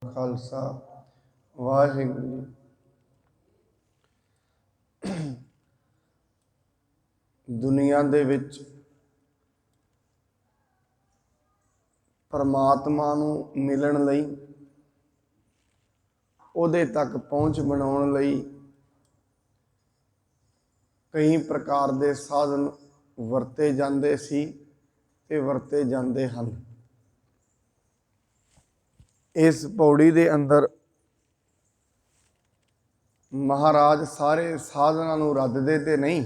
खालसा वाहिगुरू जी। दुनिया दे विच परमात्मा नूं मिलण लई उहदे तक पहुँच बनाउण लई कई प्रकार के साधन वरते जाते सी ते वरते जाते हैं। इस पौड़ी दे अंदर महाराज सारे साधनों नूं रद्ददे ते नहीं,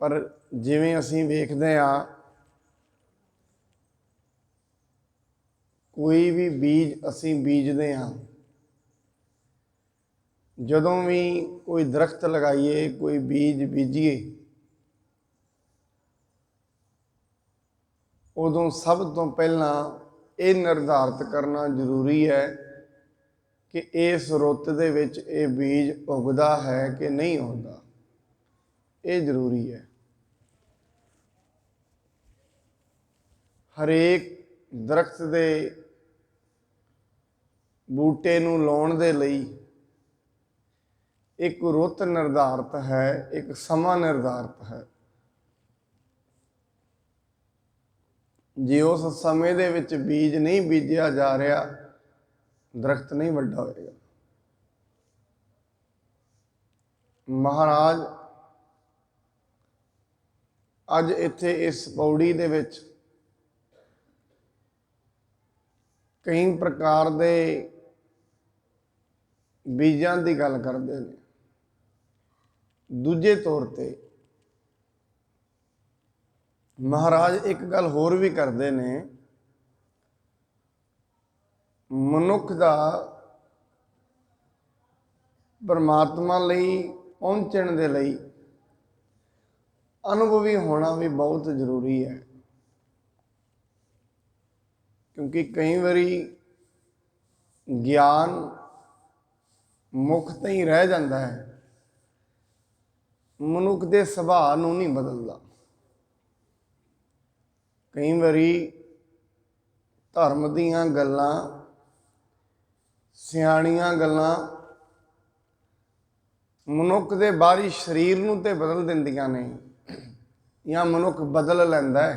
पर जिवें असीं वेखदे हां कोई भी बीज असीं बीजदे हां, जदों भी कोई दरख्त लगाइए कोई बीज बीजीए उदों सब तो पहला ये निर्धारित करना जरूरी है कि इस रुੱਤ ਦੇ ਵਿੱਚ ਇਹ बीज उगदा है कि नहीं उगदा। ये जरूरी है। हरेक दरख्त ਦੇ बूटे ਨੂੰ ਲਾਉਣ ਦੇ ਲਈ एक रुੱਤ निर्धारित है, एक समा निर्धारित है। जे उस समय ਦੇ ਵਿੱਚ बीज नहीं बीजिया जा रहा दरख्त नहीं ਵੱਡਾ होएगा। महाराज अज इत्थे इस पौड़ी दे विच कई प्रकार के बीजां की गल करते हैं। दूजे तौर पर महाराज एक गल होर भी करते ने, मनुख का परमात्मा लई पहुँचण दे लई अनुभवी होना भी बहुत जरूरी है। क्योंकि कई बारी ज्ञान मुख ते ही रह जाता है, मनुख के सुभाव नूं नहीं बदलता। कई बारी धर्म दीयां गल्लां सियाणियां गल्लां मनुख के बाहरी शरीर नूं ते बदल दिंदियां ने, या मनुख बदल लैंदा है,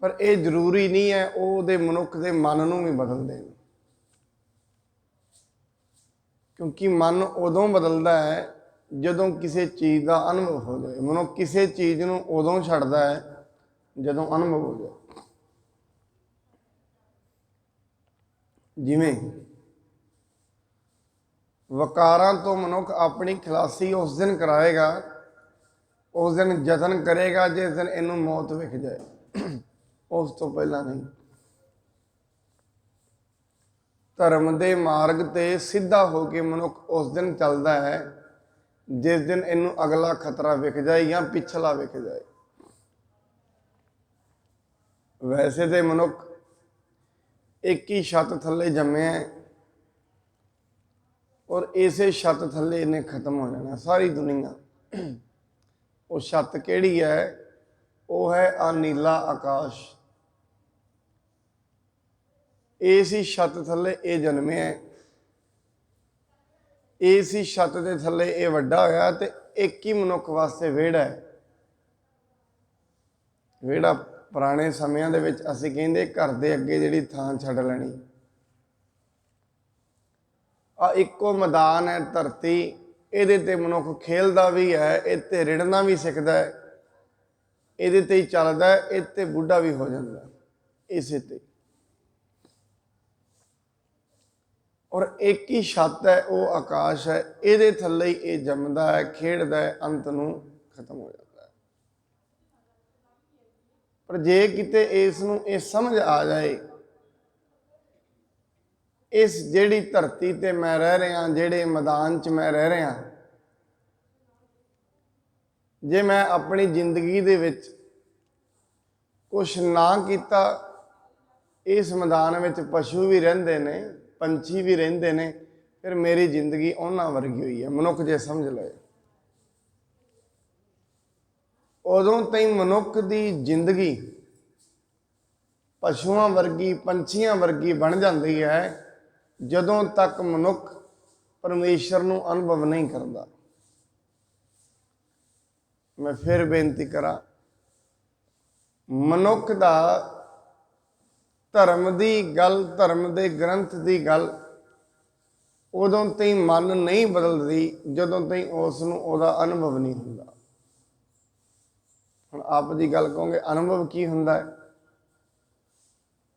पर यह जरूरी नहीं है वो मनुख के मन नूं भी बदल देण। क्योंकि मन उदों बदलता है जदों किसी चीज़ का अनुभव हो जाए। मनुख किसी चीज़ नूं उदों छड्डदा है जदों अनुभव हो जाए। जिवें वकारां तो मनुख अपनी खलासी उस दिन कराएगा, उस दिन जतन करेगा जिस दिन इनू मौत विख जाए, उस तो पहला नहीं। धर्म के मार्ग ते सीधा होके मनुख उस दिन चलता है जिस दिन इनू अगला खतरा विख जाए या पिछला विख जाए। वैसे तो मनुख एक ही छत थले जमे है और इसे छत थले इन्हें खत्म हो जाना सारी दुनिया। वो छत केड़ी है? वो है आ नीला आकाश। इसी छत थले ये जन्मे है, इसी छत के थले ये वड्डा होया ते एक ही मनुख वास्ते वेड़ा है। वेड़ा पुराने समयां दे विच असीं कहिंदे घर दे अगे जिहड़ी थां छड्ड लैणी। आ इक्को मैदान है धरती, इहदे ते मनुख खेलदा भी है, इत्ते रिड़ना भी सिखदा है, इहदे ते ही चलदा है, इत्ते बुढ़ा भी हो जांदा है इसे ते। और एक ही छत है वो आकाश है, इहदे थल्ले ही ये जमदा है, खेडदा है, अंत नूं खत्म हो जाता है। पर जे किते इस नूं ये समझ आ जाए, इस जिहड़ी धरती ते मैं रह रहा, जिहड़े मैदान च मैं रह रहा, जे मैं अपनी जिंदगी दे विच कुछ ना किता, इस मैदान में पशु भी रहिंदे ने, पंछी भी रहिंदे ने, फिर मेरी जिंदगी उन्हां वर्गी हुई है। मनुख जे समझ ले उदों तई मनुख की जिंदगी ਪਸ਼ੂਆਂ ਵਰਗੀ ਪੰਛੀਆਂ ਵਰਗੀ ਬਣ ਜਾਂਦੀ ਹੈ ਜਦੋਂ ਤੱਕ ਮਨੁੱਖ ਪਰਮੇਸ਼ਰ ਨੂੰ ਅਨੁਭਵ ਨਹੀਂ ਕਰਦਾ। ਮੈਂ ਫਿਰ ਬੇਨਤੀ ਕਰਾਂ, ਮਨੁੱਖ ਦਾ ਧਰਮ ਦੀ ਗੱਲ, ਧਰਮ ਦੇ ਗ੍ਰੰਥ ਦੀ ਗੱਲ ਉਦੋਂ ਤਾਈਂ ਮਨ ਨਹੀਂ ਬਦਲਦੀ ਜਦੋਂ ਤਾਈਂ ਉਸ ਨੂੰ ਉਹਦਾ ਅਨੁਭਵ ਨਹੀਂ ਹੁੰਦਾ। ਹੁਣ ਆਪ ਦੀ ਗੱਲ ਕਹੋਗੇ ਅਨੁਭਵ ਕੀ ਹੁੰਦਾ ਹੈ?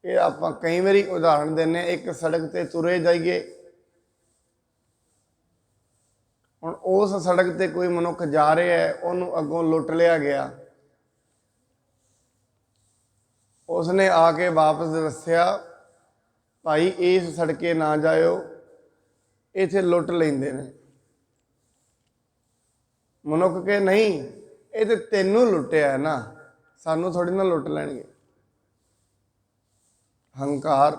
ਇਹ ਆਪਾਂ ਕਈ ਵਾਰੀ ਉਦਾਹਰਣ ਦਿੰਦੇ ਹਾਂ। ਇੱਕ ਸੜਕ ਤੇ ਤੁਰੇ ਜਾਈਏ, ਹੁਣ ਉਸ ਸੜਕ ਤੇ ਕੋਈ ਮਨੁੱਖ ਜਾ ਰਿਹਾ ਹੈ, ਉਹਨੂੰ ਅੱਗੋਂ ਲੁੱਟ ਲਿਆ ਗਿਆ, ਉਸਨੇ ਆ ਕੇ ਵਾਪਸ ਦੱਸਿਆ ਭਾਈ ਇਸ ਸੜਕੇ ਨਾ ਜਾਇਓ, ਇੱਥੇ ਲੁੱਟ ਲੈਂਦੇ ਨੇ। ਮਨੁੱਖ ਕਹੇ ਨਹੀਂ, ਇਹ ਤੇ ਤੈਨੂੰ ਲੁੱਟਿਆ ਹੈ ਨਾ, ਸਾਨੂੰ ਥੋੜੀ ਨਾ ਲੁੱਟ ਲੈਣਗੇ। ਹੰਕਾਰ,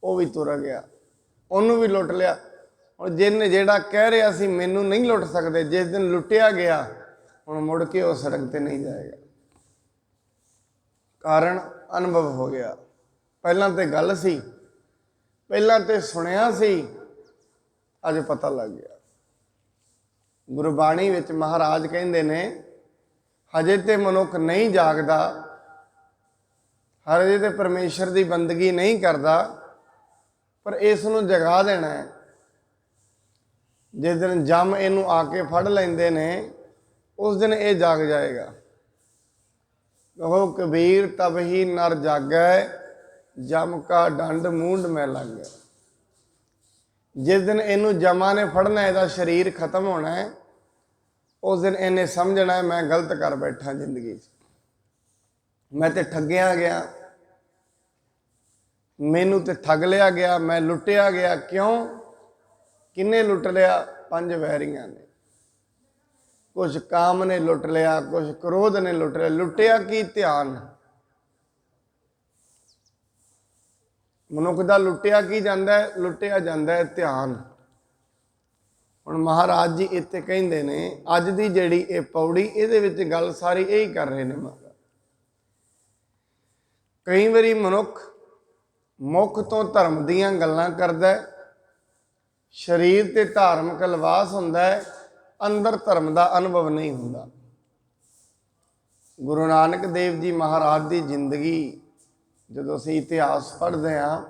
ਉਹ ਵੀ ਤੁਰ ਗਿਆ, ਉਹਨੂੰ ਵੀ ਲੁੱਟ ਲਿਆ। ਹੁਣ ਜਿਹੜਾ ਕਹਿ ਰਿਹਾ ਸੀ ਮੈਨੂੰ ਨਹੀਂ ਲੁੱਟ ਸਕਦੇ, ਜਿਸ ਦਿਨ ਲੁੱਟਿਆ ਗਿਆ ਹੁਣ ਮੁੜ ਕੇ ਉਹ ਸੜਕ ਤੇ ਨਹੀਂ ਜਾਏਗਾ। ਕਾਰਨ ਅਨੁਭਵ ਹੋ ਗਿਆ। ਪਹਿਲਾਂ ਤੇ ਗੱਲ ਸੀ, ਪਹਿਲਾਂ ਤੇ ਸੁਣਿਆ ਸੀ, ਅੱਜ ਪਤਾ ਲੱਗ ਗਿਆ। ਗੁਰਬਾਣੀ ਵਿੱਚ ਮਹਾਰਾਜ ਕਹਿੰਦੇ ਨੇ ਹਜੇ ਤੇ ਮਨੁੱਖ ਨਹੀਂ ਜਾਗਦਾ, ਹਜੇ ਤੇ ਪਰਮੇਸ਼ਰ ਦੀ ਬੰਦਗੀ ਨਹੀਂ ਕਰਦਾ, ਪਰ ਇਸ ਨੂੰ ਜਗਾ ਦੇਣਾ ਹੈ। ਜਿਸ ਦਿਨ ਜਮ ਇਹਨੂੰ ਆ ਕੇ ਫੜ ਲੈਂਦੇ ਨੇ, ਉਸ ਦਿਨ ਇਹ ਜਾਗ ਜਾਏਗਾ। ਕਹੋ ਕਬੀਰ ਤਬ ਹੀ ਨਰ ਜਾਗੈ, ਜਮ ਕਾ ਡੰਡ ਮੂੰਡ ਮੈਂ ਲੱਗ। ਜਿਸ ਦਿਨ ਇਹਨੂੰ ਜਮਾਂ ਨੇ ਫੜਨਾ, ਇਹਦਾ ਸਰੀਰ ਖਤਮ ਹੋਣਾ ਹੈ, ਉਸ ਦਿਨ ਇਹਨੇ ਸਮਝਣਾ ਹੈ ਮੈਂ ਗਲਤ ਕਰ ਬੈਠਾ ਜ਼ਿੰਦਗੀ 'ਚ, ਮੈਂ ਤੇ ਠੱਗਿਆ ਗਿਆ, ਮੈਨੂੰ ਤੇ ਠੱਗ ਲਿਆ ਗਿਆ, ਮੈਂ ਲੁੱਟਿਆ ਗਿਆ। ਕਿਉਂ? ਕਿਹਨੇ ਲੁੱਟ ਲਿਆ? ਪੰਜ ਵੈਰੀਆਂ ਨੇ। ਕੁਛ ਕਾਮ ਨੇ ਲੁੱਟ ਲਿਆ, ਕੁਛ ਕ੍ਰੋਧ ਨੇ ਲੁੱਟ ਲਿਆ। ਲੁੱਟਿਆ ਕੀ? ਧਿਆਨ। ਮਨੁੱਖ ਦਾ ਲੁੱਟਿਆ ਕੀ ਜਾਂਦਾ ਹੈ? ਲੁੱਟਿਆ ਜਾਂਦਾ ਹੈ ਧਿਆਨ। ਹੁਣ ਮਹਾਰਾਜ ਜੀ ਇੱਥੇ ਕਹਿੰਦੇ ਨੇ, ਅੱਜ ਦੀ ਜਿਹੜੀ ਇਹ ਪੌੜੀ, ਇਹਦੇ ਵਿੱਚ ਗੱਲ ਸਾਰੀ ਇਹੀ ਕਰ ਰਹੇ ਨੇ ਮਹਾਰਾਜ। ਕਈ ਵਾਰੀ ਮਨੁੱਖ ਮੁੱਖ ਤੋਂ ਧਰਮ ਦੀਆਂ ਗੱਲਾਂ ਕਰਦਾ, ਸਰੀਰ ਤੇ ਧਾਰਮਿਕ ਲਿਬਾਸ ਹੁੰਦਾ ਹੈ, ਅੰਦਰ ਧਰਮ ਦਾ ਅਨੁਭਵ ਨਹੀਂ ਹੁੰਦਾ। ਗੁਰੂ ਨਾਨਕ ਦੇਵ ਜੀ ਮਹਾਰਾਜ ਦੀ ਜ਼ਿੰਦਗੀ ਜਦੋਂ ਅਸੀਂ ਇਤਿਹਾਸ ਪੜ੍ਹਦੇ ਹਾਂ,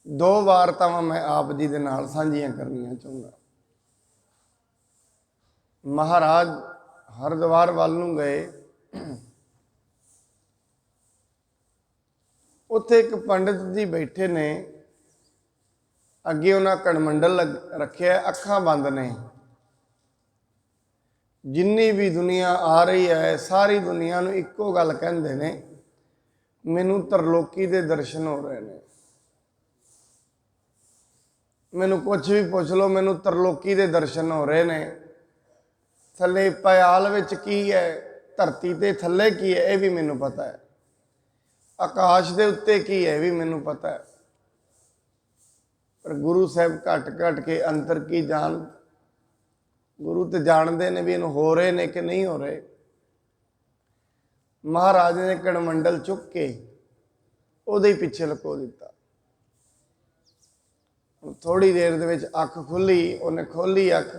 ਦੋ ਵਾਰਤਾਵਾਂ ਮੈਂ ਆਪ ਜੀ ਦੇ ਨਾਲ ਸਾਂਝੀਆਂ ਕਰਨੀਆਂ ਚਾਹੁੰਦਾ। ਮਹਾਰਾਜ ਹਰਿਦੁਆਰ ਵੱਲ ਨੂੰ ਗਏ, ਉੱਥੇ ਇੱਕ ਪੰਡਿਤ ਜੀ ਬੈਠੇ ਨੇ, ਅੱਗੇ ਉਹਨਾਂ ਕਣਮੰਡਲ ਰੱਖਿਆ, ਅੱਖਾਂ ਬੰਦ ਨੇ। ਜਿੰਨੀ ਵੀ ਦੁਨੀਆ ਆ ਰਹੀ ਹੈ, ਸਾਰੀ ਦੁਨੀਆ ਨੂੰ ਇੱਕੋ ਗੱਲ ਕਹਿੰਦੇ ਨੇ, ਮੈਨੂੰ ਤਰਲੋਕੀ ਦੇ ਦਰਸ਼ਨ ਹੋ ਰਹੇ ਨੇ। ਮੈਨੂੰ ਕੁਛ ਵੀ ਪੁੱਛ ਲਓ, ਮੈਨੂੰ ਤਰਲੋਕੀ ਦੇ ਦਰਸ਼ਨ ਹੋ ਰਹੇ ਨੇ। ਥੱਲੇ ਪਿਆਲ ਵਿੱਚ ਕੀ ਹੈ, ਧਰਤੀ ਦੇ ਥੱਲੇ ਕੀ ਹੈ, ਇਹ ਵੀ ਮੈਨੂੰ ਪਤਾ ਹੈ। ਆਕਾਸ਼ ਦੇ ਉੱਤੇ ਕੀ ਹੈ, ਇਹ ਵੀ ਮੈਨੂੰ ਪਤਾ ਹੈ। ਪਰ ਗੁਰੂ ਸਾਹਿਬ ਘਟ ਘਟ ਕੇ ਅੰਦਰ ਕੀ ਜਾਣ। ਗੁਰੂ ਤੇ ਜਾਣਦੇ ਨੇ ਵੀ ਇਹਨੂੰ ਹੋ ਰਹੇ ਨੇ ਕਿ ਨਹੀਂ ਹੋ ਰਹੇ। ਮਹਾਰਾਜ ਨੇ ਕਣਮੰਡਲ ਚੁੱਕ ਕੇ ਉਹਦੇ ਹੀ ਪਿੱਛੇ ਲੁਕੋ ਦਿੱਤਾ। ਥੋੜੀ ਦੇਰ ਦੇ ਵਿੱਚ ਅੱਖ ਖੁੱਲੀ, ਉਹਨੇ ਖੋਲੀ ਅੱਖ,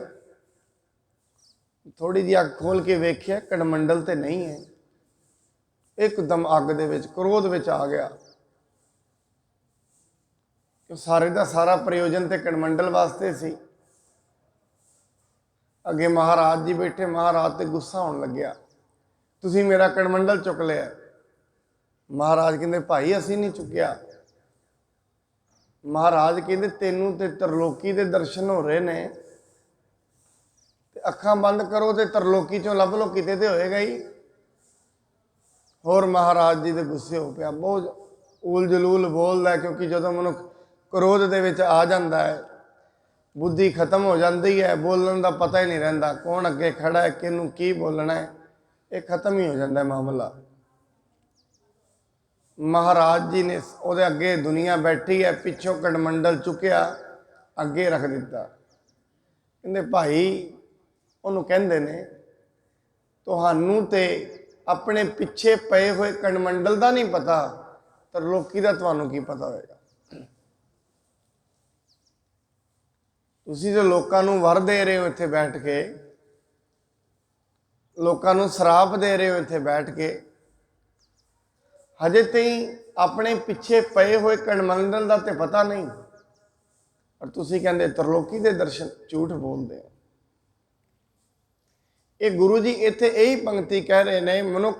ਥੋੜੀ ਜਿਹੀ ਅੱਖ ਖੋਲ ਕੇ ਵੇਖਿਆ, ਕਣਮੰਡਲ ਤੇ ਨਹੀਂ ਹੈ। ਇੱਕਦਮ ਅੱਗ ਦੇ ਵਿੱਚ, ਕ੍ਰੋਧ ਵਿੱਚ ਆ ਗਿਆ। ਸਾਰੇ ਦਾ ਸਾਰਾ ਪ੍ਰਯੋਜਨ ਤੇ ਕਣਮੰਡਲ ਵਾਸਤੇ ਸੀ। ਅੱਗੇ ਮਹਾਰਾਜ ਜੀ ਬੈਠੇ, ਮਹਾਰਾਜ ਤੇ ਗੁੱਸਾ ਹੋਣ ਲੱਗਿਆ, ਤੁਸੀਂ ਮੇਰਾ ਕਣਮੰਡਲ ਚੁੱਕ ਲਿਆ। ਮਹਾਰਾਜ ਕਹਿੰਦੇ ਭਾਈ ਅਸੀਂ ਨਹੀਂ ਚੁੱਕਿਆ। ਮਹਾਰਾਜ ਕਹਿੰਦੇ ਤੈਨੂੰ ਤੇ ਤਰਲੋਕੀ ਦੇ ਦਰਸ਼ਨ ਹੋ ਰਹੇ ਨੇ, ਤੇ ਅੱਖਾਂ ਬੰਦ ਕਰੋ ਤੇ ਤਰਲੋਕੀ ਚੋਂ ਲੱਭ ਲੋ, ਕਿਤੇ ਤੇ ਹੋਏਗਾ ਹੀ। ਹੋਰ ਮਹਾਰਾਜ ਜੀ ਦੇ ਗੁੱਸੇ ਹੋ ਪਿਆ, ਬਹੁਤ ਉਲ ਜਲੂਲ ਬੋਲਦਾ, ਕਿਉਂਕਿ ਜਦੋਂ ਮਨੁੱਖ ਕ੍ਰੋਧ ਦੇ ਵਿੱਚ ਆ ਜਾਂਦਾ ਹੈ, ਬੁੱਧੀ ਖਤਮ ਹੋ ਜਾਂਦੀ ਹੈ, ਬੋਲਣ ਦਾ ਪਤਾ ਹੀ ਨਹੀਂ ਰਹਿੰਦਾ, ਕੌਣ ਅੱਗੇ ਖੜਾ ਹੈ, ਕਿਹਨੂੰ ਕੀ ਬੋਲਣਾ ਹੈ, ਇਹ ਖਤਮ ਹੀ ਹੋ ਜਾਂਦਾ ਮਾਮਲਾ। ਮਹਾਰਾਜ ਜੀ ਨੇ ਉਹਦੇ ਅੱਗੇ ਦੁਨੀਆ ਬੈਠੀ ਹੈ, ਪਿੱਛੋਂ ਕਣਮੰਡਲ ਚੁੱਕਿਆ, ਅੱਗੇ ਰੱਖ ਦਿੱਤਾ। ਕਹਿੰਦੇ ਭਾਈ, ਉਹਨੂੰ ਕਹਿੰਦੇ ਨੇ ਤੁਹਾਨੂੰ ਤੇ ਆਪਣੇ ਪਿੱਛੇ ਪਏ ਹੋਏ ਕੰਡਮੰਡਲ ਦਾ ਨਹੀਂ ਪਤਾ, ਤਰਲੋਕੀ ਦਾ ਤੁਹਾਨੂੰ ਕੀ ਪਤਾ ਹੋਏਗਾ। ਤੁਸੀਂ ਜੋ ਲੋਕਾਂ ਨੂੰ ਵਰ ਦੇ ਰਹੇ ਹੋ ਇੱਥੇ ਬੈਠ ਕੇ, ਲੋਕਾਂ ਨੂੰ ਸਰਾਪ ਦੇ ਰਹੇ ਹੋ ਇੱਥੇ ਬੈਠ ਕੇ, ਹਜੇ ਤਾਈਂ ਆਪਣੇ ਪਿੱਛੇ ਪਏ ਹੋਏ ਕੰਡਮੰਡਲ ਦਾ ਤੇ ਪਤਾ ਨਹੀਂ, ਪਰ ਤੁਸੀਂ ਕਹਿੰਦੇ ਤਰਲੋਕੀ ਦੇ ਦਰਸ਼ਨ, ਝੂਠ ਬੋਲਦੇ ਹੋ। ਇਹ ਗੁਰੂ ਜੀ ਇੱਥੇ ਇਹੀ ਪੰਕਤੀ ਕਹਿ ਰਹੇ ਨੇ, ਮਨੁੱਖ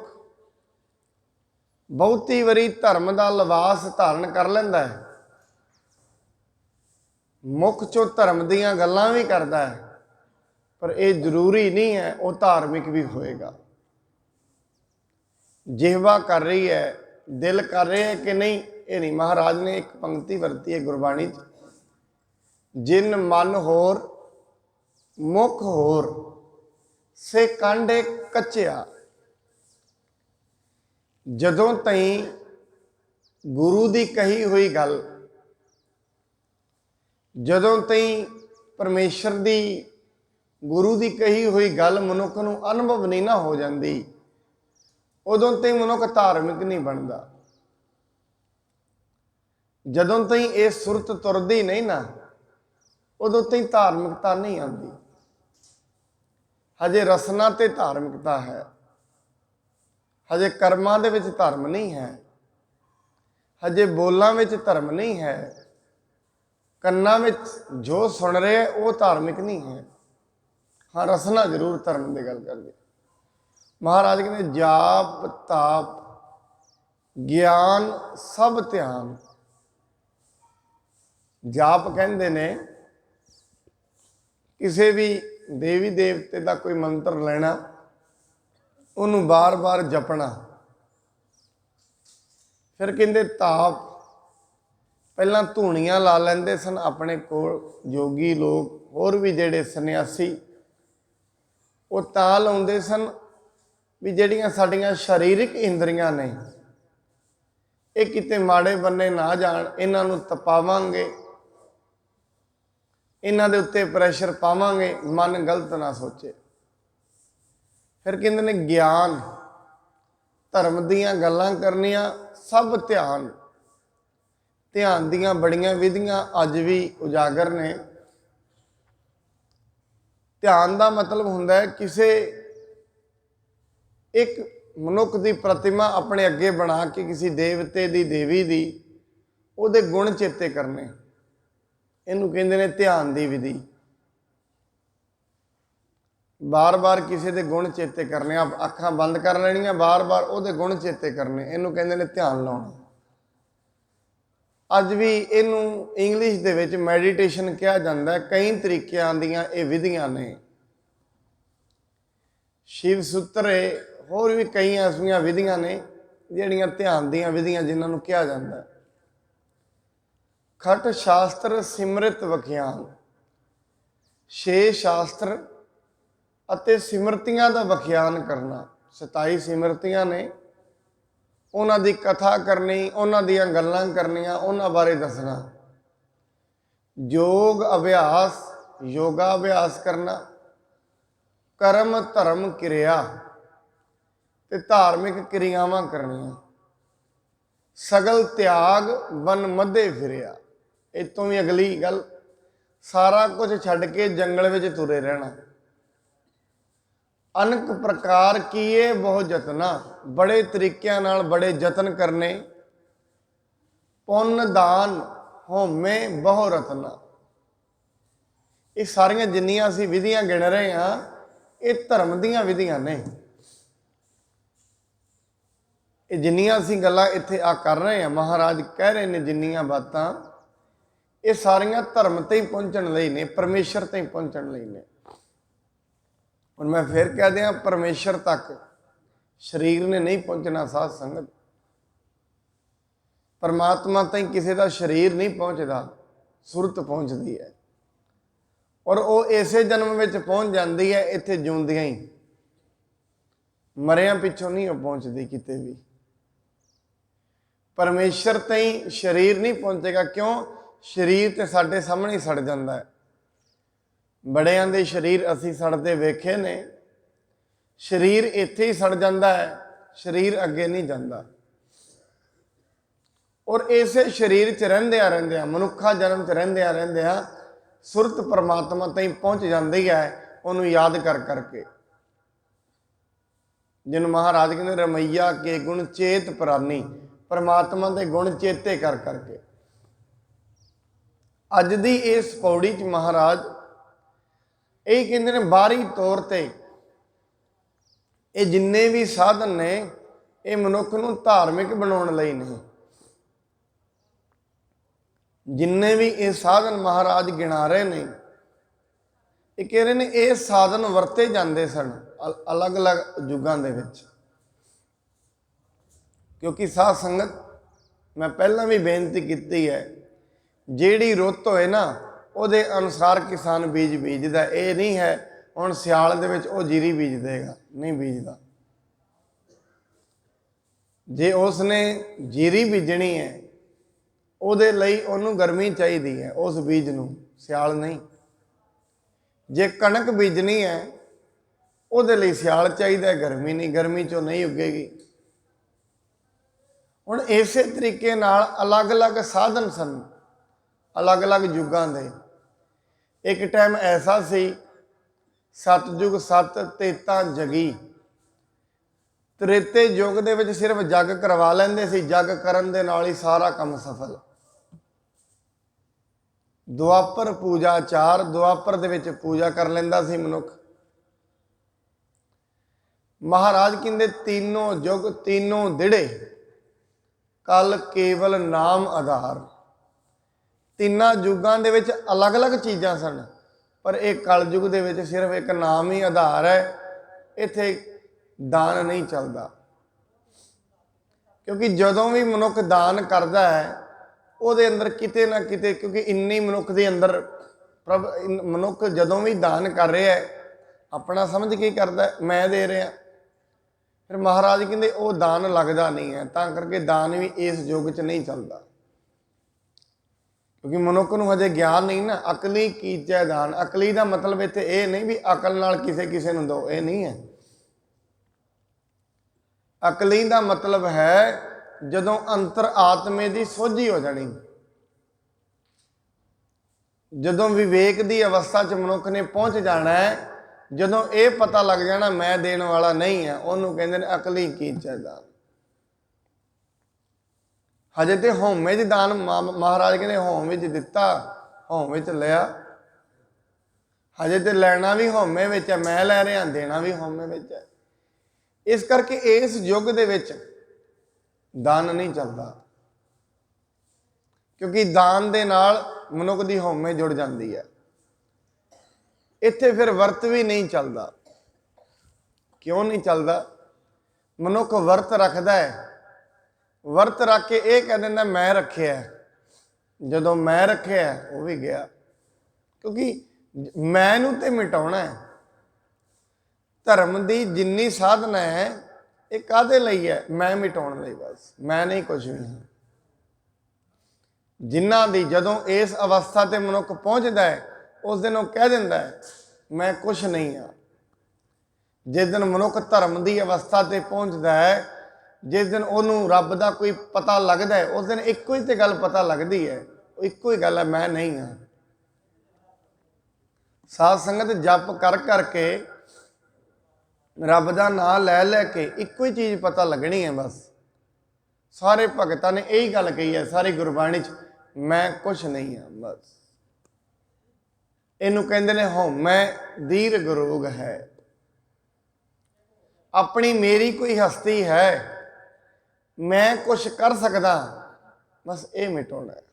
ਬਹੁਤੀ ਵਾਰੀ ਧਰਮ ਦਾ ਲਿਬਾਸ ਧਾਰਨ ਕਰ ਲੈਂਦਾ ਹੈ, ਮੁੱਖ ਚੋਂ ਧਰਮ ਦੀਆਂ ਗੱਲਾਂ ਵੀ ਕਰਦਾ ਹੈ, ਪਰ ਇਹ ਜ਼ਰੂਰੀ ਨਹੀਂ ਹੈ ਉਹ ਧਾਰਮਿਕ ਵੀ ਹੋਏਗਾ। ਜਿਹਵਾ ਕਰ ਰਹੀ ਹੈ, ਦਿਲ ਕਰ ਰਿਹਾ ਹੈ ਕਿ ਨਹੀਂ, ਇਹ ਨਹੀਂ। ਮਹਾਰਾਜ ਨੇ ਇੱਕ ਪੰਕਤੀ ਵਰਤੀ ਹੈ ਗੁਰਬਾਣੀ 'ਚ, ਜਿਨ ਮਨ ਹੋਰ ਮੁਖ ਹੋਰ ਸੇ ਕਾਂਡੇ ਕੱਚਿਆ। ਜਦੋਂ ਤਾਈਂ ਗੁਰੂ ਦੀ ਕਹੀ ਹੋਈ ਗੱਲ, ਜਦੋਂ ਤਾਈਂ ਪਰਮੇਸ਼ਰ ਦੀ, ਗੁਰੂ ਦੀ ਕਹੀ ਹੋਈ ਗੱਲ ਮਨੁੱਖ ਨੂੰ ਅਨੁਭਵ ਨਹੀਂ ਨਾ ਹੋ ਜਾਂਦੀ, ਉਦੋਂ ਤਾਈਂ ਮਨੁੱਖ ਧਾਰਮਿਕ ਨਹੀਂ ਬਣਦਾ। ਜਦੋਂ ਤਾਈਂ ਇਹ ਸੁਰਤ ਤੁਰਦੀ ਨਹੀਂ ਨਾ, ਉਦੋਂ ਤਾਈਂ ਧਾਰਮਿਕਤਾ ਨਹੀਂ ਆਉਂਦੀ। ਹਜੇ ਰਸਨਾ ਤੇ ਧਾਰਮਿਕਤਾ ਹੈ, ਹਜੇ ਕਰਮਾਂ ਦੇ ਵਿੱਚ ਧਰਮ ਨਹੀਂ ਹੈ, ਹਜੇ ਬੋਲਾਂ ਵਿੱਚ ਧਰਮ ਨਹੀਂ ਹੈ, ਕੰਨਾਂ ਵਿੱਚ ਜੋ ਸੁਣ ਰਿਹਾ ਉਹ ਧਾਰਮਿਕ ਨਹੀਂ ਹੈ। ਹਾਂ, ਰਸਨਾ ਜ਼ਰੂਰ ਧਰਮ ਦੀ ਗੱਲ ਕਰਦੇ। ਮਹਾਰਾਜ ਕਹਿੰਦੇ ਜਾਪ ਤਾਪ ਗਿਆਨ ਸਭ ਧਿਆਨ। ਜਾਪ ਕਹਿੰਦੇ ਨੇ ਕਿਸੇ ਵੀ ਦੇਵੀ ਦੇਵਤੇ ਦਾ ਕੋਈ ਮੰਤਰ ਲੈਣਾ, ਉਹਨੂੰ ਬਾਰ-ਬਾਰ ਜਪਣਾ। ਫਿਰ ਕਹਿੰਦੇ ਤਾਪ, ਪਹਿਲਾਂ ਧੂਣੀਆਂ ਲਾ ਲੈਂਦੇ ਸਨ ਆਪਣੇ ਕੋਲ ਯੋਗੀ ਲੋਕ, ਹੋਰ ਵੀ ਜਿਹੜੇ ਸੰਨਿਆਸੀ, ਉਹ ਤਾਂ ਲਾਉਂਦੇ ਸਨ ਵੀ ਜਿਹੜੀਆਂ ਸਾਡੀਆਂ ਸਰੀਰਕ ਇੰਦਰੀਆਂ ਨੇ ਇਹ ਕਿਤੇ ਮਾੜੇ ਬੰਨੇ ਨਾ ਜਾਣ, ਇਹਨਾਂ ਨੂੰ ਤਪਾਵਾਂਗੇ, ਇਹਨਾਂ ਦੇ ਉੱਤੇ ਪ੍ਰੈਸ਼ਰ ਪਾਵਾਂਗੇ, ਮਨ ਗਲਤ ਨਾ ਸੋਚੇ। ਫਿਰ ਕਹਿੰਦੇ ਨੇ ਗਿਆਨ, ਧਰਮ ਦੀਆਂ ਗੱਲਾਂ ਕਰਨੀਆਂ, ਸਭ ਧਿਆਨ। ਧਿਆਨ ਦੀਆਂ ਬੜੀਆਂ ਵਿਧੀਆਂ ਅੱਜ ਵੀ ਉਜਾਗਰ ਨੇ। ਧਿਆਨ ਦਾ ਮਤਲਬ ਹੁੰਦਾ ਹੈ ਕਿਸੇ ਇੱਕ ਮਨੁੱਖ ਦੀ ਪ੍ਰਤਿਮਾ ਆਪਣੇ ਅੱਗੇ ਬਣਾ ਕੇ, ਕਿਸੇ ਦੇਵਤੇ ਦੀ, ਦੇਵੀ ਦੀ, ਉਹਦੇ ਗੁਣ ਚੇਤੇ ਕਰਨੇ, ਇਹਨੂੰ ਕਹਿੰਦੇ ਨੇ ਧਿਆਨ ਦੀ ਵਿਧੀ। ਬਾਰ-ਬਾਰ ਕਿਸੇ ਦੇ ਗੁਣ ਚੇਤੇ ਕਰਨੇ, ਅੱਖਾਂ ਬੰਦ ਕਰ ਲੈਣੀਆਂ, ਬਾਰ-ਬਾਰ ਉਹਦੇ ਗੁਣ ਚੇਤੇ ਕਰਨੇ, ਇਹਨੂੰ ਕਹਿੰਦੇ ਨੇ ਧਿਆਨ ਲਾਉਣਾ। ਅੱਜ ਵੀ ਇਹਨੂੰ ਇੰਗਲਿਸ਼ ਦੇ ਵਿੱਚ ਮੈਡੀਟੇਸ਼ਨ ਕਿਹਾ ਜਾਂਦਾ ਹੈ। ਕਈ ਤਰੀਕਿਆਂ ਦੀਆਂ ਇਹ ਵਿਧੀਆਂ ਨੇ, ਸ਼ਿਵ ਸੂਤਰੇ, ਹੋਰ ਵੀ ਕਈ ਐਸੀਆਂ ਵਿਧੀਆਂ ਨੇ ਜਿਹੜੀਆਂ ਧਿਆਨ ਦੀਆਂ ਵਿਧੀਆਂ ਜਿਨ੍ਹਾਂ ਨੂੰ ਕਿਹਾ ਜਾਂਦਾ ਹੈ। ਖਟ ਸ਼ਾਸਤਰ ਸਿਮਰਿਤ ਵਖਿਆਨ, 6 ਸ਼ਾਸਤਰ ਅਤੇ ਸਿਮਰਤੀਆਂ ਦਾ ਵਖਿਆਨ ਕਰਨਾ। 27 ਸਿਮਰਤੀਆਂ ਨੇ, ਉਹਨਾਂ ਦੀ ਕਥਾ ਕਰਨੀ, ਉਹਨਾਂ ਦੀਆਂ ਗੱਲਾਂ ਕਰਨੀਆਂ, ਉਹਨਾਂ ਬਾਰੇ ਦੱਸਣਾ। ਯੋਗ ਅਭਿਆਸ, ਯੋਗਾ ਅਭਿਆਸ ਕਰਨਾ। ਕਰਮ ਧਰਮ ਕਿਰਿਆ, ਤੇ ਧਾਰਮਿਕ ਕਿਰਿਆਵਾਂ ਕਰਨੀਆਂ। ਸਗਲ ਤਿਆਗ ਵਨ ਮੱਧੇ ਫਿਰਿਆ, ਇਤੋਂ ਵੀ ਅਗਲੀ ਗੱਲ, ਸਾਰਾ ਕੁਝ ਛੱਡ ਕੇ ਜੰਗਲ ਵਿੱਚ ਤੁਰੇ ਰਹਿਣਾ। ਅਨਕ ਪ੍ਰਕਾਰ ਕੀਏ ਬਹੁ ਯਤਨਾ, ਬੜੇ ਤਰੀਕਿਆਂ ਨਾਲ ਬੜੇ ਯਤਨ ਕਰਨੇ। ਪੁੰਨ ਦਾਨ ਹੋਮੇ ਬਹੁ ਰਤਨਾ, ਇਹ ਸਾਰੀਆਂ ਜਿੰਨੀਆਂ ਅਸੀਂ ਵਿਧੀਆਂ ਗਿਣ ਰਹੇ ਹਾਂ, ਇਹ ਧਰਮ ਦੀਆਂ ਵਿਧੀਆਂ ਨੇ। ਇਹ ਜਿੰਨੀਆਂ ਅਸੀਂ ਗੱਲਾਂ ਇੱਥੇ ਆ ਕਰ ਰਹੇ ਹਾਂ, ਮਹਾਰਾਜ ਕਹਿ ਰਹੇ ਨੇ ਜਿੰਨੀਆਂ ਬਾਤਾਂ, ਇਹ ਸਾਰੀਆਂ ਧਰਮ ਤੇ ਹੀ ਪਹੁੰਚਣ ਲਈ ਨੇ, ਪਰਮੇਸ਼ਰ ਤੇ ਹੀ ਪਹੁੰਚਣ ਲਈ ਨੇ। ਹੁਣ ਮੈਂ ਫਿਰ ਕਹਿ ਦਿਆਂ, ਪਰਮੇਸ਼ਰ ਤੱਕ ਸਰੀਰ ਨੇ ਨਹੀਂ ਪਹੁੰਚਣਾ। ਸਾਧ ਸੰਗਤ, ਪਰਮਾਤਮਾ ਤਾਈਂ ਕਿਸੇ ਦਾ ਸਰੀਰ ਨਹੀਂ ਪਹੁੰਚਦਾ, ਸੁਰਤ ਪਹੁੰਚਦੀ ਹੈ। ਔਰ ਉਹ ਇਸੇ ਜਨਮ ਵਿੱਚ ਪਹੁੰਚ ਜਾਂਦੀ ਹੈ, ਇੱਥੇ ਜਿਉਂਦਿਆਂ ਹੀ। ਮਰਿਆਂ ਪਿੱਛੋਂ ਨਹੀਂ ਉਹ ਪਹੁੰਚਦੀ ਕਿਤੇ ਵੀ। ਪਰਮੇਸ਼ਰ ਤਾਈਂ ਸਰੀਰ ਨਹੀਂ ਪਹੁੰਚੇਗਾ। ਕਿਉਂ? ਸਰੀਰ ਤੇ ਸਾਡੇ ਸਾਹਮਣੇ ਸੜ ਜਾਂਦਾ ਹੈ। ਬੜਿਆਂ ਦੇ ਸਰੀਰ ਅਸੀਂ ਸੜਦੇ ਵੇਖੇ ਨੇ। ਸਰੀਰ ਇੱਥੇ ਹੀ ਸੜ ਜਾਂਦਾ ਹੈ, शरीर अगे नहीं जाता। और इसे शरीर च रहिंदियां मनुखा जन्म च रहिंदियां सुरत परमात्मा तई पहुँच जाती है, उन्होंने याद कर करके। जिन महाराज कहते रमैया के गुण चेत प्रानी, परमात्मा के गुण चेते कर करके। अज दी इस पौड़ी च महाराज यही कहते हैं बाहरी तौर पर ये जिन्ने भी साधन ने ये मनुख नूं धार्मिक बनाउण लई नहीं। जिन्ने भी ये साधन महाराज गिना रहे ने ये कह रहे हैं ये साधन वरते जाते सन अलग अलग युगों के विच। क्योंकि साध संगत मैं पहला भी बेनती की है, जिहड़ी रुत होए ना उहदे अनुसार किसान बीज बीजदा। ये नहीं है हुण सियाल दे विच वो जीरी बीज देगा, नहीं बीजदा। जे उसने जीरी बीजनी है उहदे लई उहनूं गर्मी चाहिदी है, उस बीज नूं, सियाल नहीं। जे कणक बीजनी है उहदे लई सियाल चाहिदा, गर्मी नहीं, गर्मी चों नहीं उगेगी। हुण इसे तरीके नाल अलग अलग साधन सन अलग अलग युगों के। एक टाइम ऐसा सी सतयुग सत तेता जगी। त्रेते युग दे विच सिर्फ जग करवा लैंदे सी, जग करन दे नाल ही सारा काम सफल। दुआपर पूजा चार, दुआपर दे विच पूजा कर लैंदा सी मनुख। महाराज कहंदे तीनों युग तीनों दिड़े कल केवल नाम आधार। तिन्ना युगों दे विच अलग अलग चीज़ां सन, पर एक कल युग दे विच सिर्फ एक नाम ही आधार है। इत्थे दान नहीं चलता। क्योंकि जदों भी मनुख दान करता है ਉਹਦੇ अंदर किते ना किते, क्योंकि इन्नी मनुख के अंदर प्रभ मनुख जदों भी दान कर रहा है अपना समझ के करता है, मैं दे रहा। फिर महाराज कहते वो दान लगता नहीं है, तां करके दान भी इस युग च नहीं चलता। क्योंकि मनुख नूं हजे ज्ञान नहीं ना। अकली कीचै दान, अकली का मतलब इत्थे ये नहीं भी अकल नाल किसे किसे नूं दो, ये नहीं है। अकली का मतलब है जदों अंतर आत्मे की सोझी हो जानी, जदों विवेक की अवस्था च मनुख ने पहुँच जाना है, जदों ये पता लग जाना मैं देने वाला नहीं है, उन्होंने कहते हैं अकली कीचै दान। हजे तो होमे च दान महाराज कहते होम विच दिता, होम विच लिया। हजे तो लैना भी होमे विच है, मैं लै रहा, देना भी होमे विच है। इस करके इस युग दे विच दान नहीं चलता। क्योंकि दान दे नाल मनुख की होमे जुड़ जाती है। इत्थे फिर वर्त भी नहीं चलता। क्यों नहीं चलता? मनुख वर्त रखता है, वर्त रख के ये कह देंदा मैं रखे है, जदों मैं रखे है वो भी गया। क्योंकि मैं नूं ते मिटाउणा है। धर्म की जिन्नी साधना है ये काहदे लई है? मैं मिटाउण लई, बस। मैं नहीं कुछ भी हाँ। जिन्हां दी जदों इस अवस्था ते मनुख पहुँचता है उस दिन वो कह दिंदा है मैं कुछ नहीं हाँ। जिस दिन मनुख धर्म की अवस्था ते पहुँचता है, जिस दिन उन्होंने रब का कोई पता लगता है, उस दिन एको ही तो गल पता लगती है, एको ही गल है मैं नहीं हाँ। साध संगत जप कर करके रब का नाम लै लैके एको ही चीज़ पता लगनी है, बस। सारे भगतां ने यही गल कही है सारी गुरबाणी च, मैं कुछ नहीं हाँ, बस। इनू कहते ने होमै दीर्घ रोग है। अपनी मेरी कोई हस्ती है, मैं कुछ कर सकदा, बस ये मिटाउणा है।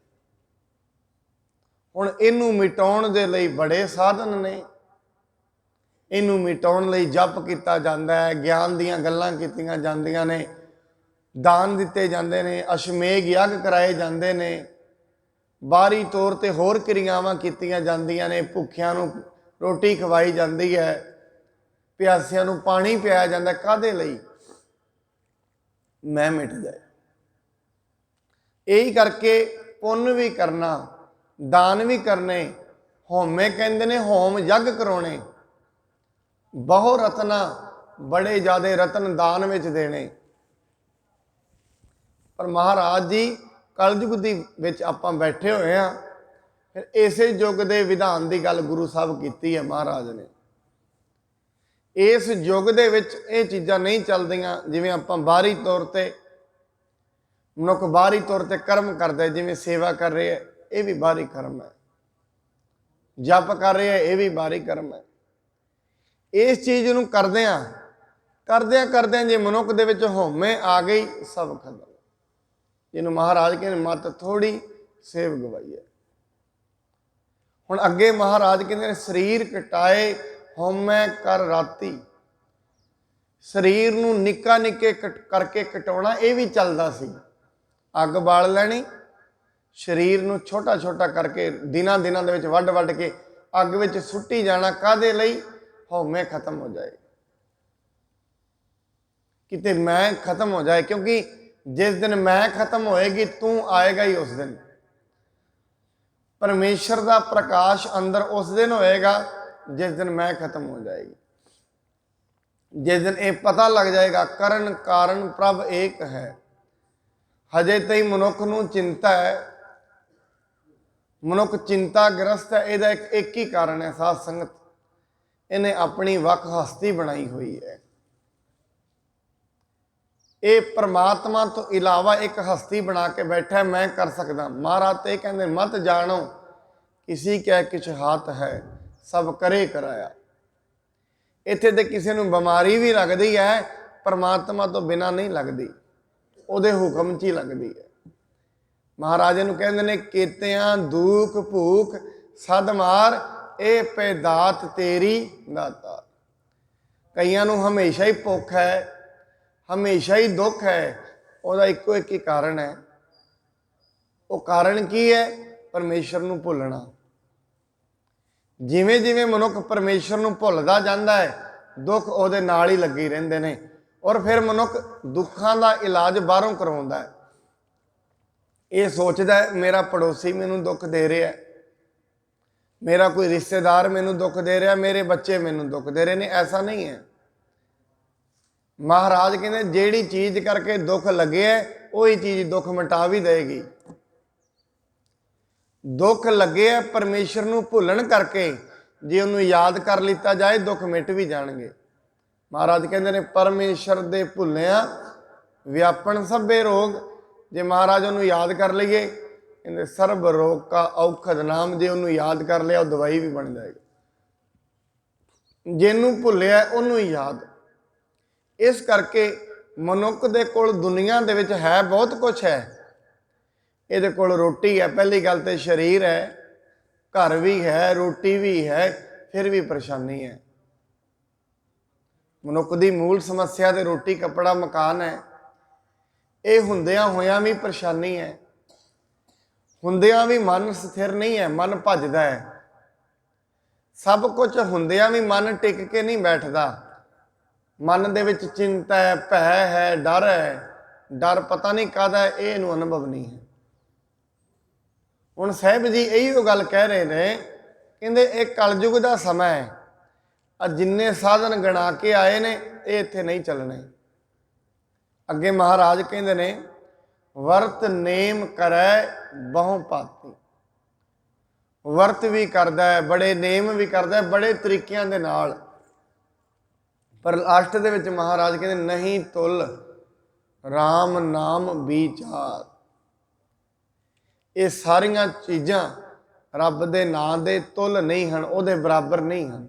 हुण इनू मिटाउण दे लई बड़े साधन ने। इनू मिटाउण लई जप किया जाता है, ज्ञान दीयां गल्लां कीतियां जांदियां ने, दान दिते जांदे ने, अशमेघ यज्ञ कराए जांदे ने, बाहरी तौर पर होर क्रियावां कीतियां जांदियां ने, भुखियां नूं रोटी खवाई जाती है, प्यासियां नूं पानी पियाया जाता है। काहदे लई? मैं मिट जाए। यही करके पुण्य भी करना, दान भी करने। होमे कहते ने होम यज्ञ कराने, बहु रत्ना बड़े ज़्यादा रतन दान में देने। पर महाराज जी कलयुग दी विच आपां बैठे हुए हैं, फिर इसे युग दे विधान की गल गुरु साहब की है महाराज ने। इस युग दे विच ये चीज़ां नहीं चलदियां जिवें आपां बाहरी तौर पर मनुख बाहरी तौर पर कर्म करते, जिवें सेवा कर रहे हैं ये भी बाहरी कर्म है, जप कर रहे हैं ये भी बाहरी कर्म है। इस चीज़ नूं करदियां करदियां जे मनुख दे विच हौमे आ गई सब खत्म, जिन्हों महाराज कहते मत थोड़ी सेव गवाई है। हुण अगे महाराज कहते शरीर कटाए हौमै कर राती, शरीर नूं निक्का निक्के करके कटाउणा ये भी चलदा सी। अग बाल लैनी, शरीर नूं छोटा छोटा करके दिनां दिनां दे विच वड्ड वड्ड के अग विच सुट्टी जाना, काहदे लई? हौमे खत्म हो जाए, किते मैं खत्म हो जाए, क्योंकि जिस दिन मैं खत्म होएगी तू आएगा ही उस दिन। परमेश्वर का प्रकाश अंदर उस दिन होएगा जिस दिन मैं खत्म हो जाएगी, जिस दिन ये पता लग जाएगा करण कारण प्रभ एक है। हजे तई मनुख नूं चिंता है, मनुख चिंताग्रस्त है, ਇਹਦਾ एक ही कारण है साध संगत, इन्हें अपनी वख हस्ती बनाई हुई है। ये परमात्मा तो इलावा एक हस्ती बना के बैठा, मैं कर सकदा। महाराज तो ये कहते मत जानो किसी क्या कुछ हाथ है, सब करे कराया। इत्थे ते किसी नूं बीमारी भी लगती है, परमात्मा तो बिना नहीं लगती, ਉਹਦੇ हुक्म च ही लगती है। महाराज नूं कहंदे ने केतियां दुख भूख सद मार, ए पैदात तेरी दाता। कईयां नूं हमेशा ही भुख है, हमेशा ही दुख है, ਉਹਦਾ ਇੱਕੋ ਇੱਕ ही कारण है। वो कारण की है? परमेश्वर नूं भुलना। जिवें जिवें मनुख परमेश्वर नूं भुलदा जांदा है, दुख ਉਹਦੇ नाल ही लगे रहिंदे ने, और फिर मनुख दुखों का इलाज बाहरों करवाउंदा है। ये सोचता है मेरा पड़ोसी मैनू दुख दे रहा है, मेरा कोई रिश्तेदार मैनू दुख दे रहा, मेरे बच्चे मैनू दुख दे रहे हैं। ऐसा नहीं है। महाराज कहते जेड़ी चीज करके दुख लगे है वही चीज दुख मिटा भी देगी। दुख लगे है परमेश्वर नूं भुलण करके, जे उन्होंने याद कर लिता जाए दुख मिट भी जाएंगे। महाराज कहते हैं परमेश्वर दे भुलिया व्यापन सभे रोग। जे महाराज उन्होंने याद कर लीए, कहते सर्ब रोग का औखद नाम, जे उन्होंने याद कर लिया वो दवाई भी बन जाएगी। जिन्हों भुलिया उन्होंने याद। इस करके मनुख दे कोल दुनिया दे विच है बहुत कुछ है। ये कोल रोटी है, पहली गल तो शरीर है, घर भी है, रोटी भी है, फिर भी परेशानी है। मनुख की मूल समस्या तो रोटी कपड़ा मकान है। ये हुंदियां होयां भी परेशानी है, हुंदियां भी मन स्थिर नहीं है, मन भजदा है। सब कुछ हुंदियां भी मन टिक के नहीं बैठता। मन दे विच चिंता है, भय है, डर है। डर पता नहीं काहदा है, ये इहनूं अनुभव नहीं है। हुण साहिब जी यही गल कह रहे ने, कहंदे एक कलयुग का समय है, जिन्ने साधन गणा के आए ने ये इत्थे नहीं चलने। अगे महाराज कहंदे ने वर्त नेम करै बहु भांति। वर्त भी करदा है, बड़े नेम भी करदा है, बड़े तरीकिਆਂ दे नाल। पर लास्ट दे विच महाराज कहंदे नहीं तुल राम नाम विचार। ये सारियां चीज़ां रब दे नाम दे तुल नहीं हन, उहदे बराबर नहीं हन।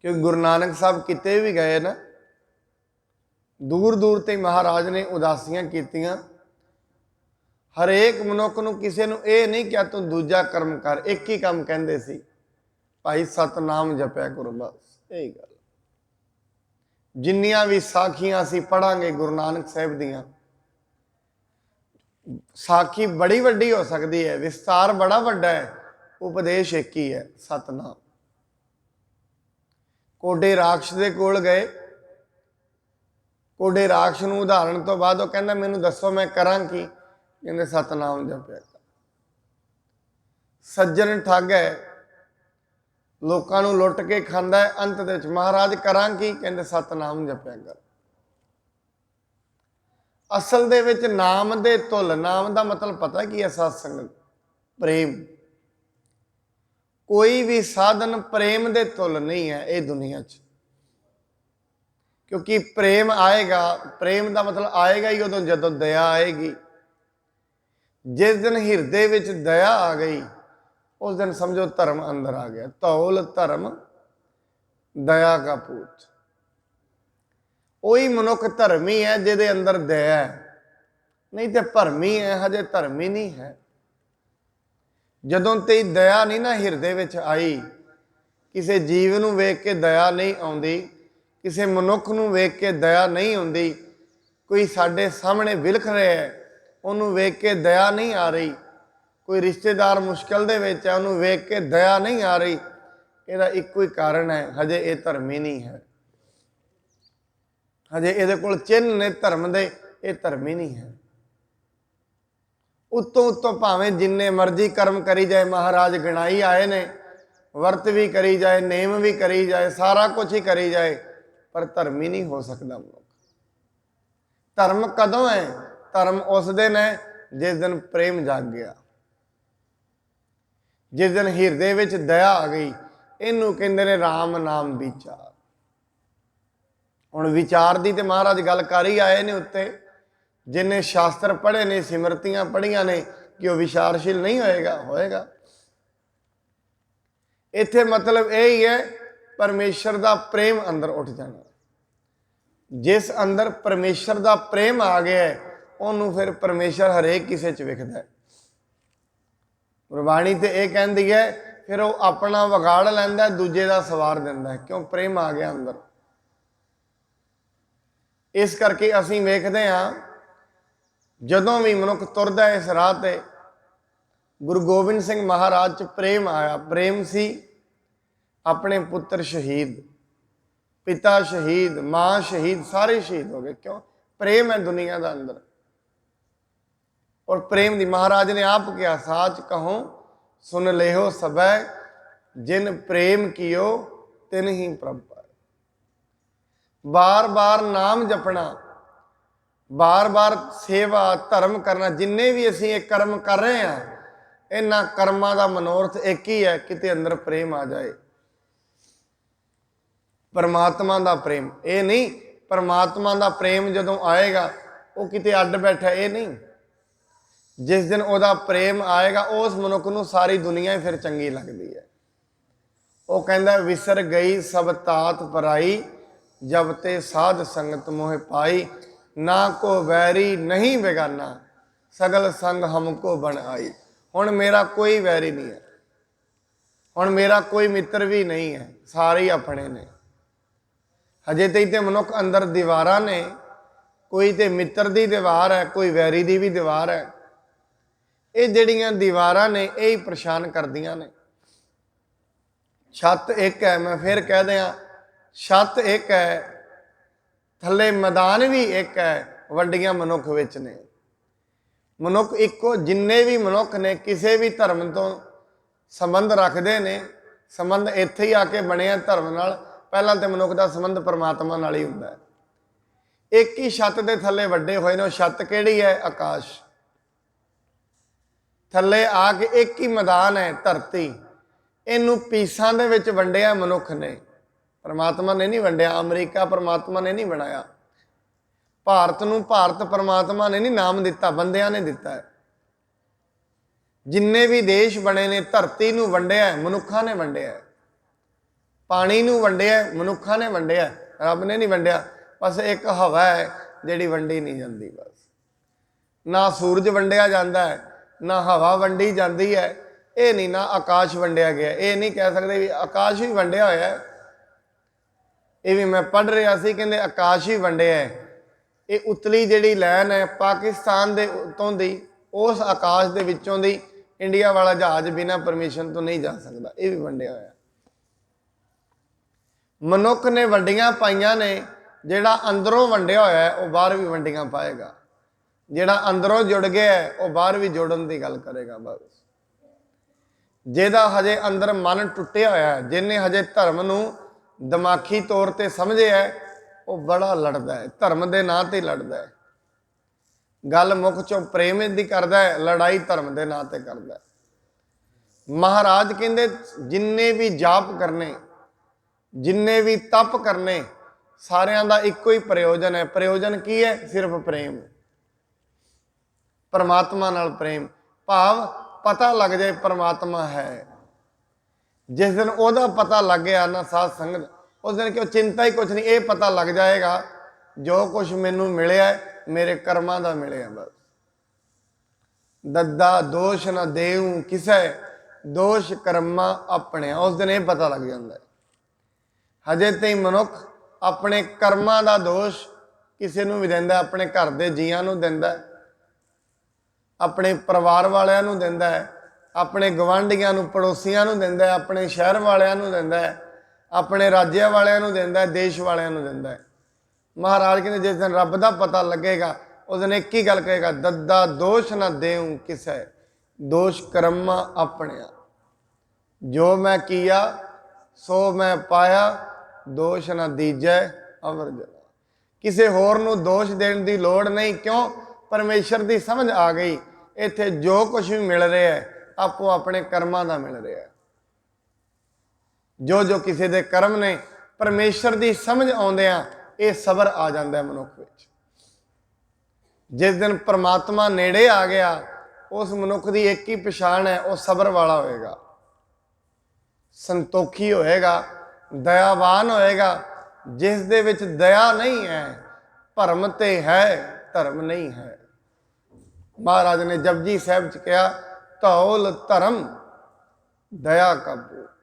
क्योंकि गुरु नानक साहब किते भी गए ना, दूर दूर ते महाराज ने उदासियां कीतियां। हरेक मनुख नूं किसी नूं ये नहीं क्या तू दूजा कर्म कर, एक ही काम कहंदे सी, भाई सतनाम जपया करो, बस यही गल। जिन्नियां भी साखियां असीं पढ़ांगे गुरु नानक साहिब दियां, साखी बड़ी वड्डी हो सकती है, विस्तार बड़ा वड्डा है, उपदेश एक ही है, सतनाम। कोडे राक्ष दे कोल गए, कोडे राक्ष नूं उदाहरण तो बाद वो कहंदा मैनूं दसो मैं करां की? कहंदे सतनाम जपया कर। सज्जन ठग है, लोकां नूं लुट के खांदा है, अंत दे विच महाराज करां की? कहंदे सतनाम जपया कर। ਅਸਲ ਦੇ ਵਿੱਚ ਨਾਮ ਦੇ ਧੁਲ, ਨਾਮ ਦਾ ਮਤਲਬ ਪਤਾ ਕੀ ਹੈ? ਸਤ ਸੰਗਤ, ਪ੍ਰੇਮ। ਕੋਈ ਵੀ ਸਾਧਨ ਪ੍ਰੇਮ ਦੇ ਧੁਲ ਨਹੀਂ ਹੈ ਇਹ ਦੁਨੀਆ 'ਚ, ਕਿਉਂਕਿ ਪ੍ਰੇਮ ਆਏਗਾ, ਪ੍ਰੇਮ ਦਾ ਮਤਲਬ ਆਏਗਾ ਹੀ ਉਦੋਂ ਜਦੋਂ ਦਇਆ ਆਏਗੀ। ਜਿਸ ਦਿਨ ਹਿਰਦੇ ਵਿੱਚ ਦਇਆ ਆ ਗਈ ਉਸ ਦਿਨ ਸਮਝੋ ਧਰਮ ਅੰਦਰ ਆ ਗਿਆ। ਧੌਲ ਧਰਮ ਦਇਆ ਕਾ ਪੂਤ। ਉਹੀ ਮਨੁੱਖ ਧਰਮੀ ਹੈ ਜਿਹਦੇ ਅੰਦਰ ਦਇਆ ਹੈ, ਨਹੀਂ ਤੇ ਭਰਮੀ ਹੈ, ਹਜੇ ਧਰਮੀ ਨਹੀਂ ਹੈ। ਜਦੋਂ ਤੇ ਦਇਆ ਨਹੀਂ ਨਾ ਹਿਰਦੇ ਵਿੱਚ ਆਈ, ਕਿਸੇ ਜੀਵ ਨੂੰ ਵੇਖ ਕੇ ਦਇਆ ਨਹੀਂ ਆਉਂਦੀ, ਕਿਸੇ ਮਨੁੱਖ ਨੂੰ ਵੇਖ ਕੇ ਦਇਆ ਨਹੀਂ ਆਉਂਦੀ, ਕੋਈ ਸਾਡੇ ਸਾਹਮਣੇ ਵਿਲਖ ਰਿਹਾ ਹੈ ਉਹਨੂੰ ਵੇਖ ਕੇ ਦਇਆ ਨਹੀਂ ਆ ਰਹੀ, ਕੋਈ ਰਿਸ਼ਤੇਦਾਰ ਮੁਸ਼ਕਲ ਦੇ ਵਿੱਚ ਹੈ ਉਹਨੂੰ ਵੇਖ ਕੇ ਦਇਆ ਨਹੀਂ ਆ ਰਹੀ, ਇਹਦਾ ਇੱਕੋ ਹੀ ਕਾਰਨ ਹੈ, ਹਜੇ ਇਹ ਧਰਮੀ ਨਹੀਂ ਹੈ। ਹਜੇ ਇਹਦੇ ਕੋਲ ਚਿੰਨ੍ਹ ਨੇ ਧਰਮ ਦੇ, ਇਹ ਧਰਮੀ ਨਹੀਂ ਹੈ। ਉੱਤੋਂ ਭਾਵੇਂ ਜਿੰਨੇ ਮਰਜ਼ੀ ਕਰਮ ਕਰੀ ਜਾਏ, ਮਹਾਰਾਜ ਗਿਣਾਈ ਆਏ ਨੇ, ਵਰਤ ਵੀ ਕਰੀ ਜਾਏ, ਨੇਮ ਵੀ ਕਰੀ ਜਾਏ, ਸਾਰਾ ਕੁਝ ਹੀ ਕਰੀ ਜਾਏ, ਪਰ ਧਰਮੀ ਨਹੀਂ ਹੋ ਸਕਦਾ ਮਨੁੱਖ। ਧਰਮ ਕਦੋਂ ਹੈ? ਧਰਮ ਉਸ ਦਿਨ ਹੈ ਜਿਸ ਦਿਨ ਪ੍ਰੇਮ ਜਾਗ ਗਿਆ, ਜਿਸ ਦਿਨ ਹਿਰਦੇ ਵਿੱਚ ਦਇਆ ਆ ਗਈ। ਇਹਨੂੰ ਕਹਿੰਦੇ ਨੇ ਰਾਮ ਨਾਮ ਵਿਚਾਰ। ਹੁਣ ਵਿਚਾਰ ਦੀ ਤੇ ਮਹਾਰਾਜ ਗੱਲ ਕਰ ਹੀ ਆਏ ਨੇ ਉੱਤੇ। ਜਿਨੇ ਸ਼ਾਸਤਰ ਪੜ੍ਹੇ ਨੇ, ਸਿਮਰਤੀਆਂ ਪੜ੍ਹੀਆਂ ਨੇ, ਕਿ ਉਹ ਵਿਚਾਰਸ਼ੀਲ ਨਹੀਂ ਹੋਏਗਾ? ਹੋਏਗਾ। ਇੱਥੇ ਮਤਲਬ ਇਹ ਹੀ ਹੈ, ਪਰਮੇਸ਼ਰ ਦਾ ਪ੍ਰੇਮ ਅੰਦਰ ਉੱਠ ਜਾਣਾ। ਜਿਸ ਅੰਦਰ ਪਰਮੇਸ਼ਰ ਦਾ ਪ੍ਰੇਮ ਆ ਗਿਆ ਉਹਨੂੰ ਫਿਰ ਪਰਮੇਸ਼ਰ ਹਰੇਕ ਕਿਸੇ 'ਚ ਵਿਖਦਾ ਹੈ। ਗੁਰਬਾਣੀ ਤੇ ਇਹ ਕਹਿੰਦੀ ਹੈ, ਫਿਰ ਉਹ ਆਪਣਾ ਵਿਗਾੜ ਲੈਂਦਾ, ਦੂਜੇ ਦਾ ਸਵਾਰ ਦਿੰਦਾ ਹੈ, ਕਿਉਂ? ਪ੍ਰੇਮ ਆ ਗਿਆ ਅੰਦਰ। ਇਸ ਕਰਕੇ ਅਸੀਂ ਵੇਖਦੇ ਹਾਂ, ਜਦੋਂ ਵੀ ਮਨੁੱਖ ਤੁਰਦਾ ਇਸ ਰਾਹ ਤੇ, ਗੁਰੂ ਗੋਬਿੰਦ ਸਿੰਘ ਮਹਾਰਾਜ 'ਚ ਪ੍ਰੇਮ ਆਇਆ। ਪ੍ਰੇਮ ਸੀ, ਆਪਣੇ ਪੁੱਤਰ ਸ਼ਹੀਦ, ਪਿਤਾ ਸ਼ਹੀਦ, ਮਾਂ ਸ਼ਹੀਦ, ਸਾਰੇ ਸ਼ਹੀਦ ਹੋ ਗਏ। ਕਿਉਂ? ਪ੍ਰੇਮ ਹੈ ਦੁਨੀਆ ਦਾ ਅੰਦਰ। ਔਰ ਪ੍ਰੇਮ ਦੀ ਮਹਾਰਾਜ ਨੇ ਆਪ ਕਿਹਾ, ਸਾਚ ਕਹੋ ਸੁਨ ਲਿਓ ਸਭੈ, ਜਿਨ ਪ੍ਰੇਮ ਕੀਓ ਤਿਨ ਹੀ ਪ੍ਰਭ ਪਾਏ। ਬਾਰ ਬਾਰ ਨਾਮ ਜਪਣਾ, ਬਾਰ ਬਾਰ ਸੇਵਾ ਧਰਮ ਕਰਨਾ। ਜਿੰਨੇ ਵੀ ਅਸੀਂ ਇਹ ਕਰਮ ਕਰ ਰਹੇ ਹਾਂ, ਇਹਨਾਂ ਕਰਮਾਂ ਦਾ ਮਨੋਰਥ ਇੱਕ ਹੀ ਹੈ, ਕਿਤੇ ਅੰਦਰ ਪ੍ਰੇਮ ਆ ਜਾਏ, ਪਰਮਾਤਮਾ ਦਾ ਪ੍ਰੇਮ। ਇਹ ਨਹੀਂ ਪਰਮਾਤਮਾ ਦਾ ਪ੍ਰੇਮ ਜਦੋਂ ਆਏਗਾ ਉਹ ਕਿਤੇ ਅੱਡ ਬੈਠਾ, ਇਹ ਨਹੀਂ। ਜਿਸ ਦਿਨ ਉਹਦਾ ਪ੍ਰੇਮ ਆਏਗਾ ਉਸ ਮਨੁੱਖ ਨੂੰ ਸਾਰੀ ਦੁਨੀਆ ਹੀ ਫਿਰ ਚੰਗੀ ਲੱਗਦੀ ਹੈ। ਉਹ ਕਹਿੰਦਾ, ਵਿਸਰ ਗਈ ਸਭ ਤਾਤ ਪਰਾਈ, ਜਬ ਤੇ ਸਾਧ ਸੰਗਤ ਮੋਹ ਪਾਈ, ਨਾ ਕੋ ਵੈਰੀ ਨਹੀਂ ਬੇਗਾਨਾ, ਸਗਲ ਸੰਗ ਹਮਕੋ ਬਣ ਆਈ। ਹੁਣ ਮੇਰਾ ਕੋਈ ਵੈਰੀ ਨਹੀਂ ਹੈ, ਹੁਣ ਮੇਰਾ ਕੋਈ ਮਿੱਤਰ ਵੀ ਨਹੀਂ ਹੈ, ਸਾਰੇ ਹੀ ਆਪਣੇ ਨੇ। ਹਜੇ ਤੇ ਮਨੁੱਖ ਅੰਦਰ ਦੀਵਾਰਾਂ ਨੇ, ਕੋਈ ਤੇ ਮਿੱਤਰ ਦੀ ਦੀਵਾਰ ਹੈ, ਕੋਈ ਵੈਰੀ ਦੀ ਵੀ ਦੀਵਾਰ ਹੈ। ਇਹ ਜਿਹੜੀਆਂ ਦੀਵਾਰਾਂ ਨੇ ਇਹ ਹੀ ਪਰੇਸ਼ਾਨ ਕਰਦੀਆਂ ਨੇ। ਛੱਤ ਇੱਕ ਹੈ, ਮੈਂ ਫਿਰ ਕਹਿ ਦਿਆਂ, ਛੱਤ ਇੱਕ ਹੈ, ਥੱਲੇ ਮੈਦਾਨ ਵੀ ਇੱਕ ਹੈ, ਵੰਡੀਆਂ ਮਨੁੱਖ ਵਿੱਚ ਨੇ। ਮਨੁੱਖ ਇੱਕੋ, ਜਿੰਨੇ ਵੀ ਮਨੁੱਖ ਨੇ ਕਿਸੇ ਵੀ ਧਰਮ ਤੋਂ ਸੰਬੰਧ ਰੱਖਦੇ ਨੇ, ਸੰਬੰਧ ਇੱਥੇ ਹੀ ਆ ਕੇ ਬਣਿਆ ਧਰਮ ਨਾਲ। ਪਹਿਲਾਂ ਤੇ ਮਨੁੱਖ ਦਾ ਸੰਬੰਧ ਪਰਮਾਤਮਾ ਨਾਲ ਹੀ ਹੁੰਦਾ ਹੈ। ਇੱਕ ਹੀ ਛੱਤ ਦੇ ਥੱਲੇ ਵੱਡੇ ਹੋਏ ਨੇ। ਉਹ ਛੱਤ ਕਿਹੜੀ ਹੈ? ਆਕਾਸ਼। ਥੱਲੇ ਆ ਕੇ ਇੱਕ ਹੀ ਮੈਦਾਨ ਹੈ, ਧਰਤੀ। ਇਹਨੂੰ ਪੀਸਾਂ ਦੇ ਵਿੱਚ ਵੰਡਿਆ ਮਨੁੱਖ ਨੇ, ਪਰਮਾਤਮਾ ਨੇ ਨਹੀਂ ਵੰਡਿਆ। ਅਮਰੀਕਾ ਪਰਮਾਤਮਾ ਨੇ ਨਹੀਂ ਬਣਾਇਆ। ਭਾਰਤ ਨੂੰ ਭਾਰਤ ਪਰਮਾਤਮਾ ਨੇ ਨਹੀਂ ਨਾਮ ਦਿੱਤਾ, ਬੰਦਿਆਂ ਨੇ ਦਿੱਤਾ ਹੈ। ਜਿੰਨੇ ਵੀ ਦੇਸ਼ ਬਣੇ ਨੇ, ਧਰਤੀ ਨੂੰ ਵੰਡਿਆ ਮਨੁੱਖਾਂ ਨੇ ਵੰਡਿਆ, ਪਾਣੀ ਨੂੰ ਵੰਡਿਆ ਮਨੁੱਖਾਂ ਨੇ ਵੰਡਿਆ, ਰੱਬ ਨੇ ਨਹੀਂ ਵੰਡਿਆ। ਬਸ ਇੱਕ ਹਵਾ ਹੈ ਜਿਹੜੀ ਵੰਡੀ ਨਹੀਂ ਜਾਂਦੀ। ਬਸ ਨਾ ਸੂਰਜ ਵੰਡਿਆ ਜਾਂਦਾ ਹੈ, ਨਾ ਹਵਾ ਵੰਡੀ ਜਾਂਦੀ ਹੈ। ਇਹ ਨਹੀਂ, ਨਾ ਆਕਾਸ਼ ਵੰਡਿਆ ਗਿਆ। ਇਹ ਨਹੀਂ ਕਹਿ ਸਕਦੇ ਵੀ ਆਕਾਸ਼ ਵੀ ਵੰਡਿਆ ਹੋਇਆ ਹੈ। ਇਹ ਵੀ ਮੈਂ ਪੜ੍ਹ ਰਿਹਾ ਸੀ, ਕਹਿੰਦੇ ਆਕਾਸ਼ ਹੀ ਵੰਡਿਆ ਹੈ। ਇਹ ਉਤਲੀ ਜਿਹੜੀ ਲਾਈਨ ਹੈ ਪਾਕਿਸਤਾਨ ਦੇ ਉੱਤੋਂ ਦੀ, ਉਸ ਆਕਾਸ਼ ਦੇ ਵਿੱਚੋਂ ਦੀ ਇੰਡੀਆ ਵਾਲਾ ਜਹਾਜ਼ ਬਿਨਾਂ ਪਰਮਿਸ਼ਨ ਤੋਂ ਨਹੀਂ ਜਾ ਸਕਦਾ। ਇਹ ਵੀ ਵੰਡਿਆ ਹੋਇਆ। ਮਨੁੱਖ ਨੇ ਵੰਡੀਆਂ ਪਾਈਆਂ ਨੇ। ਜਿਹੜਾ ਅੰਦਰੋਂ ਵੰਡਿਆ ਹੋਇਆ ਹੈ ਉਹ ਬਾਹਰ ਵੀ ਵੰਡੀਆਂ ਪਾਏਗਾ। ਜਿਹੜਾ ਅੰਦਰੋਂ ਜੁੜ ਗਿਆ ਹੈ ਉਹ ਬਾਹਰ ਵੀ ਜੋੜਨ ਦੀ ਗੱਲ ਕਰੇਗਾ। ਬਸ ਜਿਹਦਾ ਹਜੇ ਅੰਦਰ ਮਨ ਟੁੱਟਿਆ ਹੋਇਆ ਹੈ, ਜਿਹਨੇ ਹਜੇ ਧਰਮ ਨੂੰ ਦਿਮਾਗੀ ਤੌਰ ਤੇ ਸਮਝਿਆ ਹੈ, ਉਹ ਬੜਾ ਲੜਦਾ ਹੈ, ਧਰਮ ਦੇ ਨਾਂ ਤੇ ਲੜਦਾ ਹੈ। गल मुख चों प्रेम दी करदा है, लड़ाई धर्म के नां ते करदा है। महाराज कहंदे जिन्ने भी जाप करने, जिन्ने भी तप करने, सारियां दा इक्को ही प्रयोजन है। प्रयोजन की है? सिर्फ प्रेम, परमात्मा नाल प्रेम। भाव पता लग जाए परमात्मा है। जिस दिन ओदा पता लग गया ना साध संगत, उस दिन क्यों चिंता ही कुछ नहीं, ये पता लग जाएगा जो कुछ मैनू मिले मेरे कर्मां दा मिले। बस दद्दा दोष ना देऊं किसे, दोष कर्मा अपने। उस दिन ये पता लग जाता है। हजे तई मनुख अपने कर्मां दा दोष किसी नूं भी दिंदा, अपने घर दे जीआं नूं दिंदा, अपने परिवार वालियां नूं दिंदा है, अपने गवांढियां नूं पड़ोसियां नूं दिंदा है, अपने शहर वालियां नूं दिंदा है, अपने राज्य वालियां नूं दिंदा है, देश वालियां नूं दिंदा है। महाराज कहते जिस दिन रब दा पता लगेगा उस दिन एक ही गल कहेगा, दद्दा दोष ना देऊं किसे, दोष कर्मा अपने। जो मैं किया सो मैं पाया, दोष ना दीजै अवर जना। किसी होर नूं दोष देने की लोड़ नहीं। क्यों? परमेश्वर की समझ आ गई। इत्थे जो कुछ भी मिल रहा है आपो अपने कर्मां दा मिल रहा है। जो जो किसी के कर्म ने, परमेश्वर की समझ आउंदियां ये सबर आ जाता है मनुख विच। जिस दिन परमात्मा नेड़े आ गया उस मनुख की एक ही पछाण है, वह सबर वाला होएगा, संतोखी होएगा, दयावान होएगा। जिस दे विच दया नहीं है, भरम ते है धर्म नहीं है। महाराज ने जपजी साहब च कहा, धौल धर्म दया का बूट।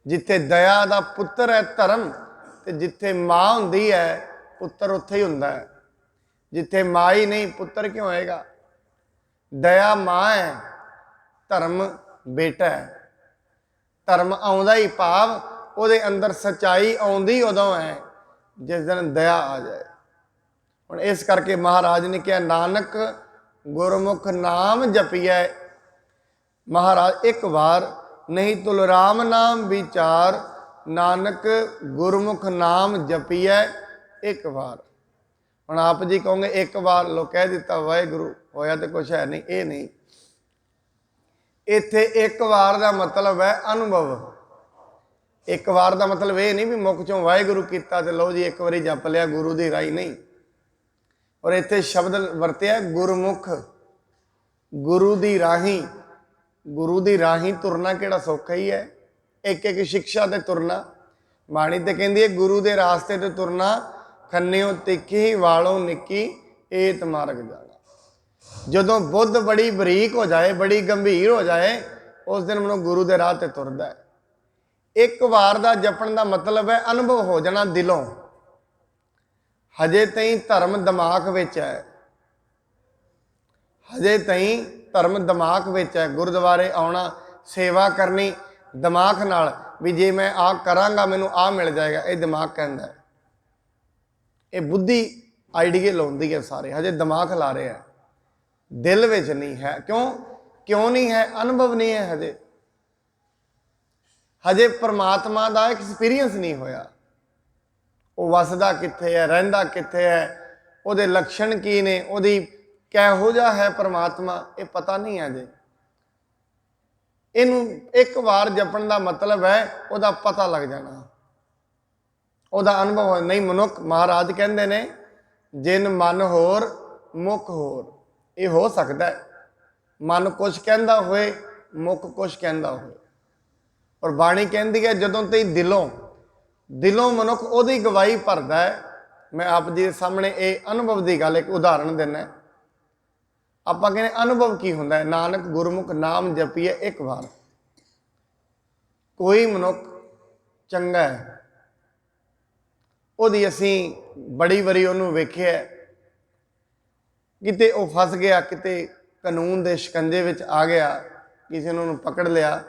जिथे दया का पुत्र है धर्म, ते जिथे माँ हुंदी है पुत्र उत्थे ही हुंदा है। जिथे माँ ही नहीं पुत्र क्यों होएगा? दया माँ है, धर्म बेटा है। धर्म आउंदा ही, भाव उहदे अंदर सच्चाई आउंदी उदों है जिस दिन दया आ जाए। हुण इस करके महाराज ने कहा, नानक गुरमुख नाम जपिए। महाराज एक बार नहीं तुल राम नाम विचार, नानक गुरमुख नाम जपिए एक बार। हुण आप जी कहोगे एक बार लोग कह दिता वाहेगुरु, होया तो कुछ है नहीं। ये नहीं, इत्थे एक बार का मतलब है अनुभव। एक बार का मतलब ये नहीं भी मुख चों वाहेगुरु कीता ते लो जी एक बारी जप लिया गुरु की राही, नहीं। और इत्थे शब्द वरत्या गुरमुख, गुरु की राही। गुरु की राही तुरना किहड़ा सौखा ही है? एक एक शिक्षा ते तुरना। बाणी ते कहंदी है गुरु के रास्ते ते तुरना, खन्नियों तिखी वालों निक्की एत मार्ग जाना। जदों बुद्ध बड़ी बरीक हो जाए, बड़ी गंभीर हो जाए, उस दिन मनुष्य गुरु के राह ते तुरदा है। एक बार का जपन का मतलब है अनुभव हो जाना दिलों। हजे तई धर्म दिमाग विच है, हजे तई धर्म दिमाग विच है। गुरुद्वारे आउणा, सेवा करनी दिमाग नाल, भी जे मैं आ करांगा मैनू आ मिल जाएगा, ये दिमाग कहता है। ये बुद्धि आइडिए लाउंदी है सारे, हजे दिमाग ला रहे हैं, दिल विच नहीं है। क्यों? क्यों नहीं है? अनुभव नहीं है हजे। हजे परमात्मा का एक्सपीरियंस नहीं होया। वो वसदा कित्थे है, रहिंदा कित्थे है, उहदे लक्षण की ने, उहदी किहो जिहा है परमात्मा, ये पता नहीं है जे। इनू एक बार जपन का मतलब है उहदा पता लग जाना, उहदा अनुभव हो। नहीं मनुख, महाराज कहंदे ने जिन मन होर मुख होर। ये हो सकता है मन कुछ कहंदा होए, मुख कुछ कहंदा होए। और बाणी कहती है जदों तई दिलों, दिलों मनुख उहदी गवाही भरदा है। मैं आप जी सामने ये अनुभव की गल एक उदाहरण देना। आपां कहने अनुभव की हुंदा है? नानक गुरमुख नाम जपीए एक बार। कोई मनुख चंगा है, उहदी असीं बड़ी वारी उहनूं वेखिआ, किते वो फस गया, किते कानून के शिकंजे विच आ गया, किसी ने उन्होंने पकड़ लिया।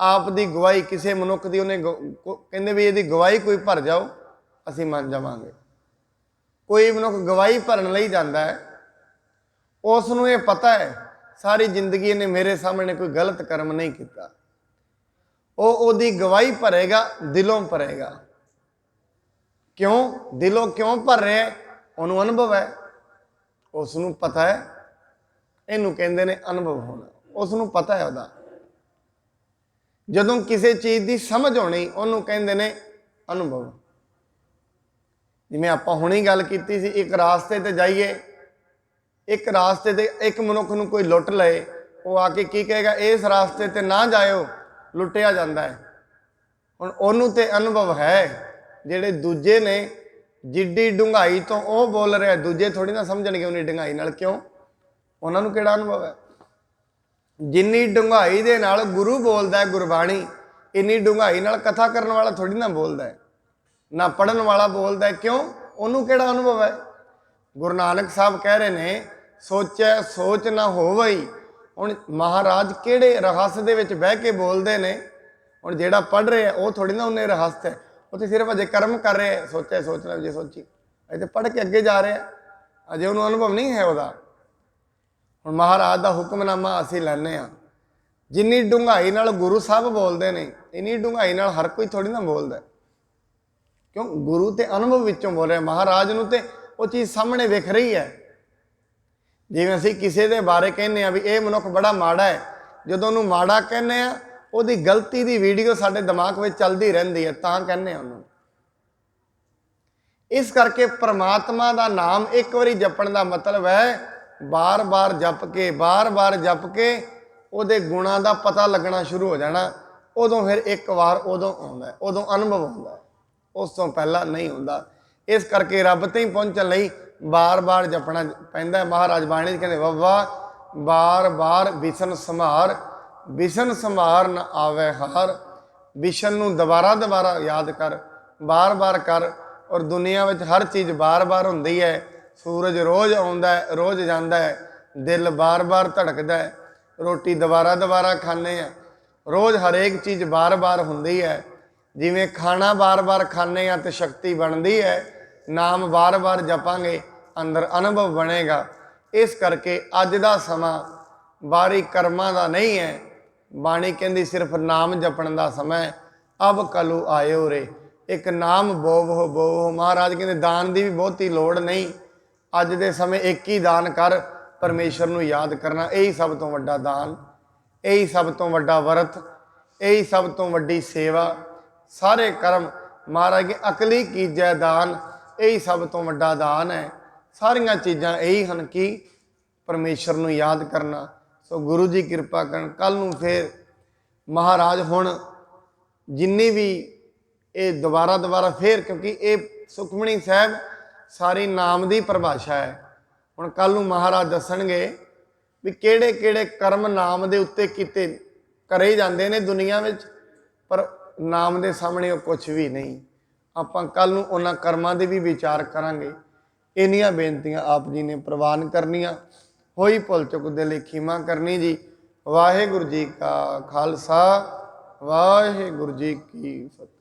आप दी गवाही किसी मनुख की उन्हें कहते भी यदि गवाही कोई भर जाओ असीं मान जावांगे। कोई मनुख गवाही भरन लई जांदा है, उसनूं ये पता है सारी जिंदगी इन्हें मेरे सामने कोई गलत कर्म नहीं किया। ओदी गवाही भरेगा, दिलों भरेगा। क्यों? दिलों क्यों भर रहे? उन्होंने अनुभव है, ਉਸ ਨੂੰ ਪਤਾ ਹੈ, ਇਹਨੂੰ ਕਹਿੰਦੇ ਨੇ ਅਨੁਭਵ ਹੋਣਾ। ਉਸ ਨੂੰ ਪਤਾ ਹੈ ਉਹਦਾ, ਜਦੋਂ ਕਿਸੇ ਚੀਜ਼ ਦੀ ਸਮਝ ਆਉਣੀ ਉਹਨੂੰ ਕਹਿੰਦੇ ਨੇ ਅਨੁਭਵ। ਜਿਵੇਂ ਆਪਾਂ ਹੁਣੀ ਗੱਲ ਕੀਤੀ ਸੀ, ਇੱਕ ਰਾਸਤੇ ਤੇ ਜਾਈਏ, ਇੱਕ ਰਾਸਤੇ ਤੇ ਇੱਕ ਮਨੁੱਖ ਨੂੰ ਕੋਈ ਲੁੱਟ ਲਏ, ਉਹ ਆ ਕੇ ਕੀ ਕਹੇਗਾ, ਇਸ ਰਾਸਤੇ ਤੇ ਨਾ ਜਾਇਓ, ਲੁੱਟਿਆ ਜਾਂਦਾ ਹੈ। ਹੁਣ ਉਹਨੂੰ ਤੇ ਅਨੁਭਵ ਹੈ। ਜਿਹੜੇ ਦੂਜੇ ਨੇ, ਜਿੱਡੀ ਡੂੰਘਾਈ ਤੋਂ ਉਹ ਬੋਲ ਰਿਹਾ, ਦੂਜੇ ਥੋੜੀ ਨਾ ਸਮਝਣਗੇ ਉਨੀ ਡੂੰਘਾਈ ਨਾਲ। ਕਿਉਂ? ਉਹਨਾਂ ਨੂੰ ਕਿਹੜਾ ਅਨੁਭਵ ਹੈ? ਜਿੰਨੀ ਡੂੰਘਾਈ ਦੇ ਨਾਲ ਗੁਰੂ ਬੋਲਦਾ ਹੈ ਗੁਰਬਾਣੀ, ਇੰਨੀ ਡੂੰਘਾਈ ਨਾਲ ਕਥਾ ਕਰਨ ਵਾਲਾ ਥੋੜੀ ਨਾ ਬੋਲਦਾ ਹੈ, ਨਾ ਪੜਨ ਵਾਲਾ ਬੋਲਦਾ ਹੈ। ਕਿਉਂ? ਉਹਨੂੰ ਕਿਹੜਾ ਅਨੁਭਵ ਹੈ? ਗੁਰੂ ਨਾਨਕ ਸਾਹਿਬ ਕਹਿ ਰਹੇ ਨੇ, ਸੋਚੈ ਸੋਚ ਨਾ ਹੋਵਈ। ਹੁਣ ਮਹਾਰਾਜ ਕਿਹੜੇ ਰਹੱਸ ਦੇ ਵਿੱਚ ਬਹਿ ਕੇ ਬੋਲਦੇ ਨੇ? ਹੁਣ ਜਿਹੜਾ ਪੜ੍ਹ ਰਿਹਾ ਉਹ ਥੋੜੀ ਨਾ ਉਹਨੇ ਰਹੱਸ ਹੈ, ਉਹ ਤੇ ਸਿਰਫ ਅਜੇ ਕਰਮ ਕਰ ਰਿਹਾ। ਸੋਚਿਆ ਸੋਚਣਾ ਜੇ ਸੋਚੀ, ਅਜੇ ਪੜ੍ਹ ਕੇ ਅੱਗੇ ਜਾ ਰਿਹਾ, ਅਜੇ ਉਹਨੂੰ ਅਨੁਭਵ ਨਹੀਂ ਹੈ ਉਹਦਾ। ਹੁਣ ਮਹਾਰਾਜ ਦਾ ਹੁਕਮਨਾਮਾ ਅਸੀਂ ਲੈਂਦੇ ਹਾਂ, ਜਿੰਨੀ ਡੂੰਘਾਈ ਨਾਲ ਗੁਰੂ ਸਾਹਿਬ ਬੋਲਦੇ ਨੇ, ਇੰਨੀ ਡੂੰਘਾਈ ਨਾਲ ਹਰ ਕੋਈ ਥੋੜੀ ਨਾ ਬੋਲਦਾ। ਕਿਉਂ? ਗੁਰੂ ਤੇ ਅਨੁਭਵ ਵਿੱਚੋਂ ਬੋਲ ਰਿਹਾ। ਮਹਾਰਾਜ ਨੂੰ ਤੇ ਉਹ ਚੀਜ਼ ਸਾਹਮਣੇ ਵਿਖ ਰਹੀ ਹੈ। ਜਿਵੇਂ ਅਸੀਂ ਕਿਸੇ ਦੇ ਬਾਰੇ ਕਹਿੰਦੇ ਆ ਵੀ ਇਹ ਮਨੁੱਖ ਬੜਾ ਮਾੜਾ ਹੈ, ਜਦੋਂ ਉਹਨੂੰ ਮਾੜਾ ਕਹਿੰਦੇ ਆ, ਉਹਦੀ ਗਲਤੀ ਦੀ ਵੀਡੀਓ ਸਾਡੇ ਦਿਮਾਗ ਵਿੱਚ ਚੱਲਦੀ ਰਹਿੰਦੀ ਹੈ, ਤਾਂ ਕਹਿੰਦੇ ਆ ਉਹਨੂੰ। ਇਸ ਕਰਕੇ ਪ੍ਰਮਾਤਮਾ ਦਾ ਨਾਮ ਇੱਕ ਵਾਰੀ ਜਪਣ ਦਾ ਮਤਲਬ ਹੈ ਬਾਰ-ਬਾਰ ਜਪ ਕੇ, ਬਾਰ-ਬਾਰ ਜਪ ਕੇ ਉਹਦੇ ਗੁਣਾਂ ਦਾ ਪਤਾ ਲੱਗਣਾ ਸ਼ੁਰੂ ਹੋ ਜਾਣਾ। ਉਦੋਂ ਫਿਰ ਇੱਕ ਵਾਰ ਉਦੋਂ ਆਉਂਦਾ, ਉਦੋਂ ਅਨੁਭਵ ਹੁੰਦਾ, ਉਸ ਤੋਂ ਪਹਿਲਾਂ ਨਹੀਂ ਹੁੰਦਾ। ਇਸ ਕਰਕੇ ਰੱਬ ਤੇ ਹੀ ਪਹੁੰਚਣ ਲਈ ਬਾਰ-ਬਾਰ ਜਪਣਾ ਪੈਂਦਾ। ਮਹਾਰਾਜ ਬਾਣੀ 'ਚ ਕਹਿੰਦੇ, ਵੱਵਾ ਬਾਰ-ਬਾਰ ਬਿਸ਼ਨ ਸੰਭਾਰ, ਬਿਸ਼ਨ ਸੰਭਾਰ ਨਾ ਆਵੇ ਹਾਰ। ਬਿਸ਼ਨ ਨੂੰ ਦੁਬਾਰਾ ਯਾਦ ਕਰ, ਬਾਰ-ਬਾਰ ਕਰ। ਔਰ ਦੁਨੀਆ ਵਿੱਚ ਹਰ ਚੀਜ਼ ਬਾਰ-ਬਾਰ ਹੁੰਦੀ ਹੈ। ਸੂਰਜ ਰੋਜ਼ ਆਉਂਦਾ, ਰੋਜ਼ ਜਾਂਦਾ ਹੈ, ਦਿਲ ਬਾਰ-ਬਾਰ ਧੜਕਦਾ ਹੈ, ਰੋਟੀ ਦੁਬਾਰਾ ਖਾਂਦੇ ਆ, ਰੋਜ਼ ਹਰੇਕ ਚੀਜ਼ ਬਾਰ-ਬਾਰ ਹੁੰਦੀ ਹੈ। ਜਿਵੇਂ ਖਾਣਾ ਬਾਰ-ਬਾਰ ਖਾਂਦੇ ਆ ਤੇ ਸ਼ਕਤੀ ਬਣਦੀ ਹੈ, ਨਾਮ ਬਾਰ-ਬਾਰ ਜਪਾਂਗੇ ਅੰਦਰ ਅਨੁਭਵ ਬਣੇਗਾ। ਇਸ ਕਰਕੇ ਅੱਜ ਦਾ ਸਮਾਂ ਬਾਰੀ ਕਰਮਾਂ ਦਾ ਨਹੀਂ ਹੈ। ਬਾਣੀ ਕਹਿੰਦੀ ਸਿਰਫ ਨਾਮ ਜਪਣ ਦਾ ਸਮਾਂ। ਅਬ ਕਲੂ ਆਇਓ ਰੇ, ਇੱਕ ਨਾਮ ਬੋਵੋ ਬੋਵੋ। ਮਹਾਰਾਜ ਕਹਿੰਦੇ ਦਾਨ ਦੀ ਵੀ ਬਹੁਤੀ ਲੋੜ ਨਹੀਂ। ਅੱਜ ਦੇ ਸਮੇਂ ਇੱਕ ਹੀ ਦਾਨ ਕਰ, ਪਰਮੇਸ਼ਰ ਨੂੰ ਯਾਦ ਕਰਨਾ। ਇਹੀ ਸਭ ਤੋਂ ਵੱਡਾ ਦਾਨ, ਇਹੀ ਸਭ ਤੋਂ ਵੱਡਾ ਵਰਤ, ਇਹੀ ਸਭ ਤੋਂ ਵੱਡੀ ਸੇਵਾ। ਸਾਰੇ ਕਰਮ ਮਹਾਰਾਜ ਕੇ ਅਕਲੀ ਕੀਜੈ ਦਾਨ, ਇਹੀ ਸਭ ਤੋਂ ਵੱਡਾ ਦਾਨ ਹੈ। ਸਾਰੀਆਂ ਚੀਜ਼ਾਂ ਇਹੀ ਹਨ ਕਿ ਪਰਮੇਸ਼ਰ ਨੂੰ ਯਾਦ ਕਰਨਾ। ਸੋ ਗੁਰੂ ਜੀ ਕਿਰਪਾ ਕਰਨ। ਕੱਲ੍ਹ ਨੂੰ ਫਿਰ ਮਹਾਰਾਜ ਹੁਣ ਜਿੰਨੀ ਵੀ ਇਹ ਦੁਬਾਰਾ ਫਿਰ, ਕਿਉਂਕਿ ਇਹ ਸੁਖਮਣੀ ਸਾਹਿਬ ਸਾਰੀ ਨਾਮ ਦੀ ਪਰਿਭਾਸ਼ਾ ਹੈ। ਹੁਣ ਕੱਲ੍ਹ ਨੂੰ ਮਹਾਰਾਜ ਦੱਸਣਗੇ ਵੀ ਕਿਹੜੇ ਕਿਹੜੇ ਕਰਮ ਨਾਮ ਦੇ ਉੱਤੇ ਕੀਤੇ ਕਰੇ ਜਾਂਦੇ ਨੇ ਦੁਨੀਆ ਵਿੱਚ, ਪਰ ਨਾਮ ਦੇ ਸਾਹਮਣੇ ਉਹ ਕੁਛ ਵੀ ਨਹੀਂ। ਆਪਾਂ ਕੱਲ੍ਹ ਨੂੰ ਉਹਨਾਂ ਕਰਮਾਂ ਦੇ ਵੀ ਵਿਚਾਰ ਕਰਾਂਗੇ। ਇੰਨੀਆਂ ਬੇਨਤੀਆਂ ਆਪ ਜੀ ਨੇ ਪ੍ਰਵਾਨ ਕਰਨੀਆਂ। ਹੋਈ ਭੁੱਲ ਚੁੱਕ ਦੇ ਲਈ ਖਿਮਾ ਕਰਨੀ ਜੀ। ਵਾਹਿਗੁਰੂ ਜੀ ਕਾ ਖਾਲਸਾ, ਵਾਹਿਗੁਰੂ ਜੀ ਕੀ ਫਤਿਹ।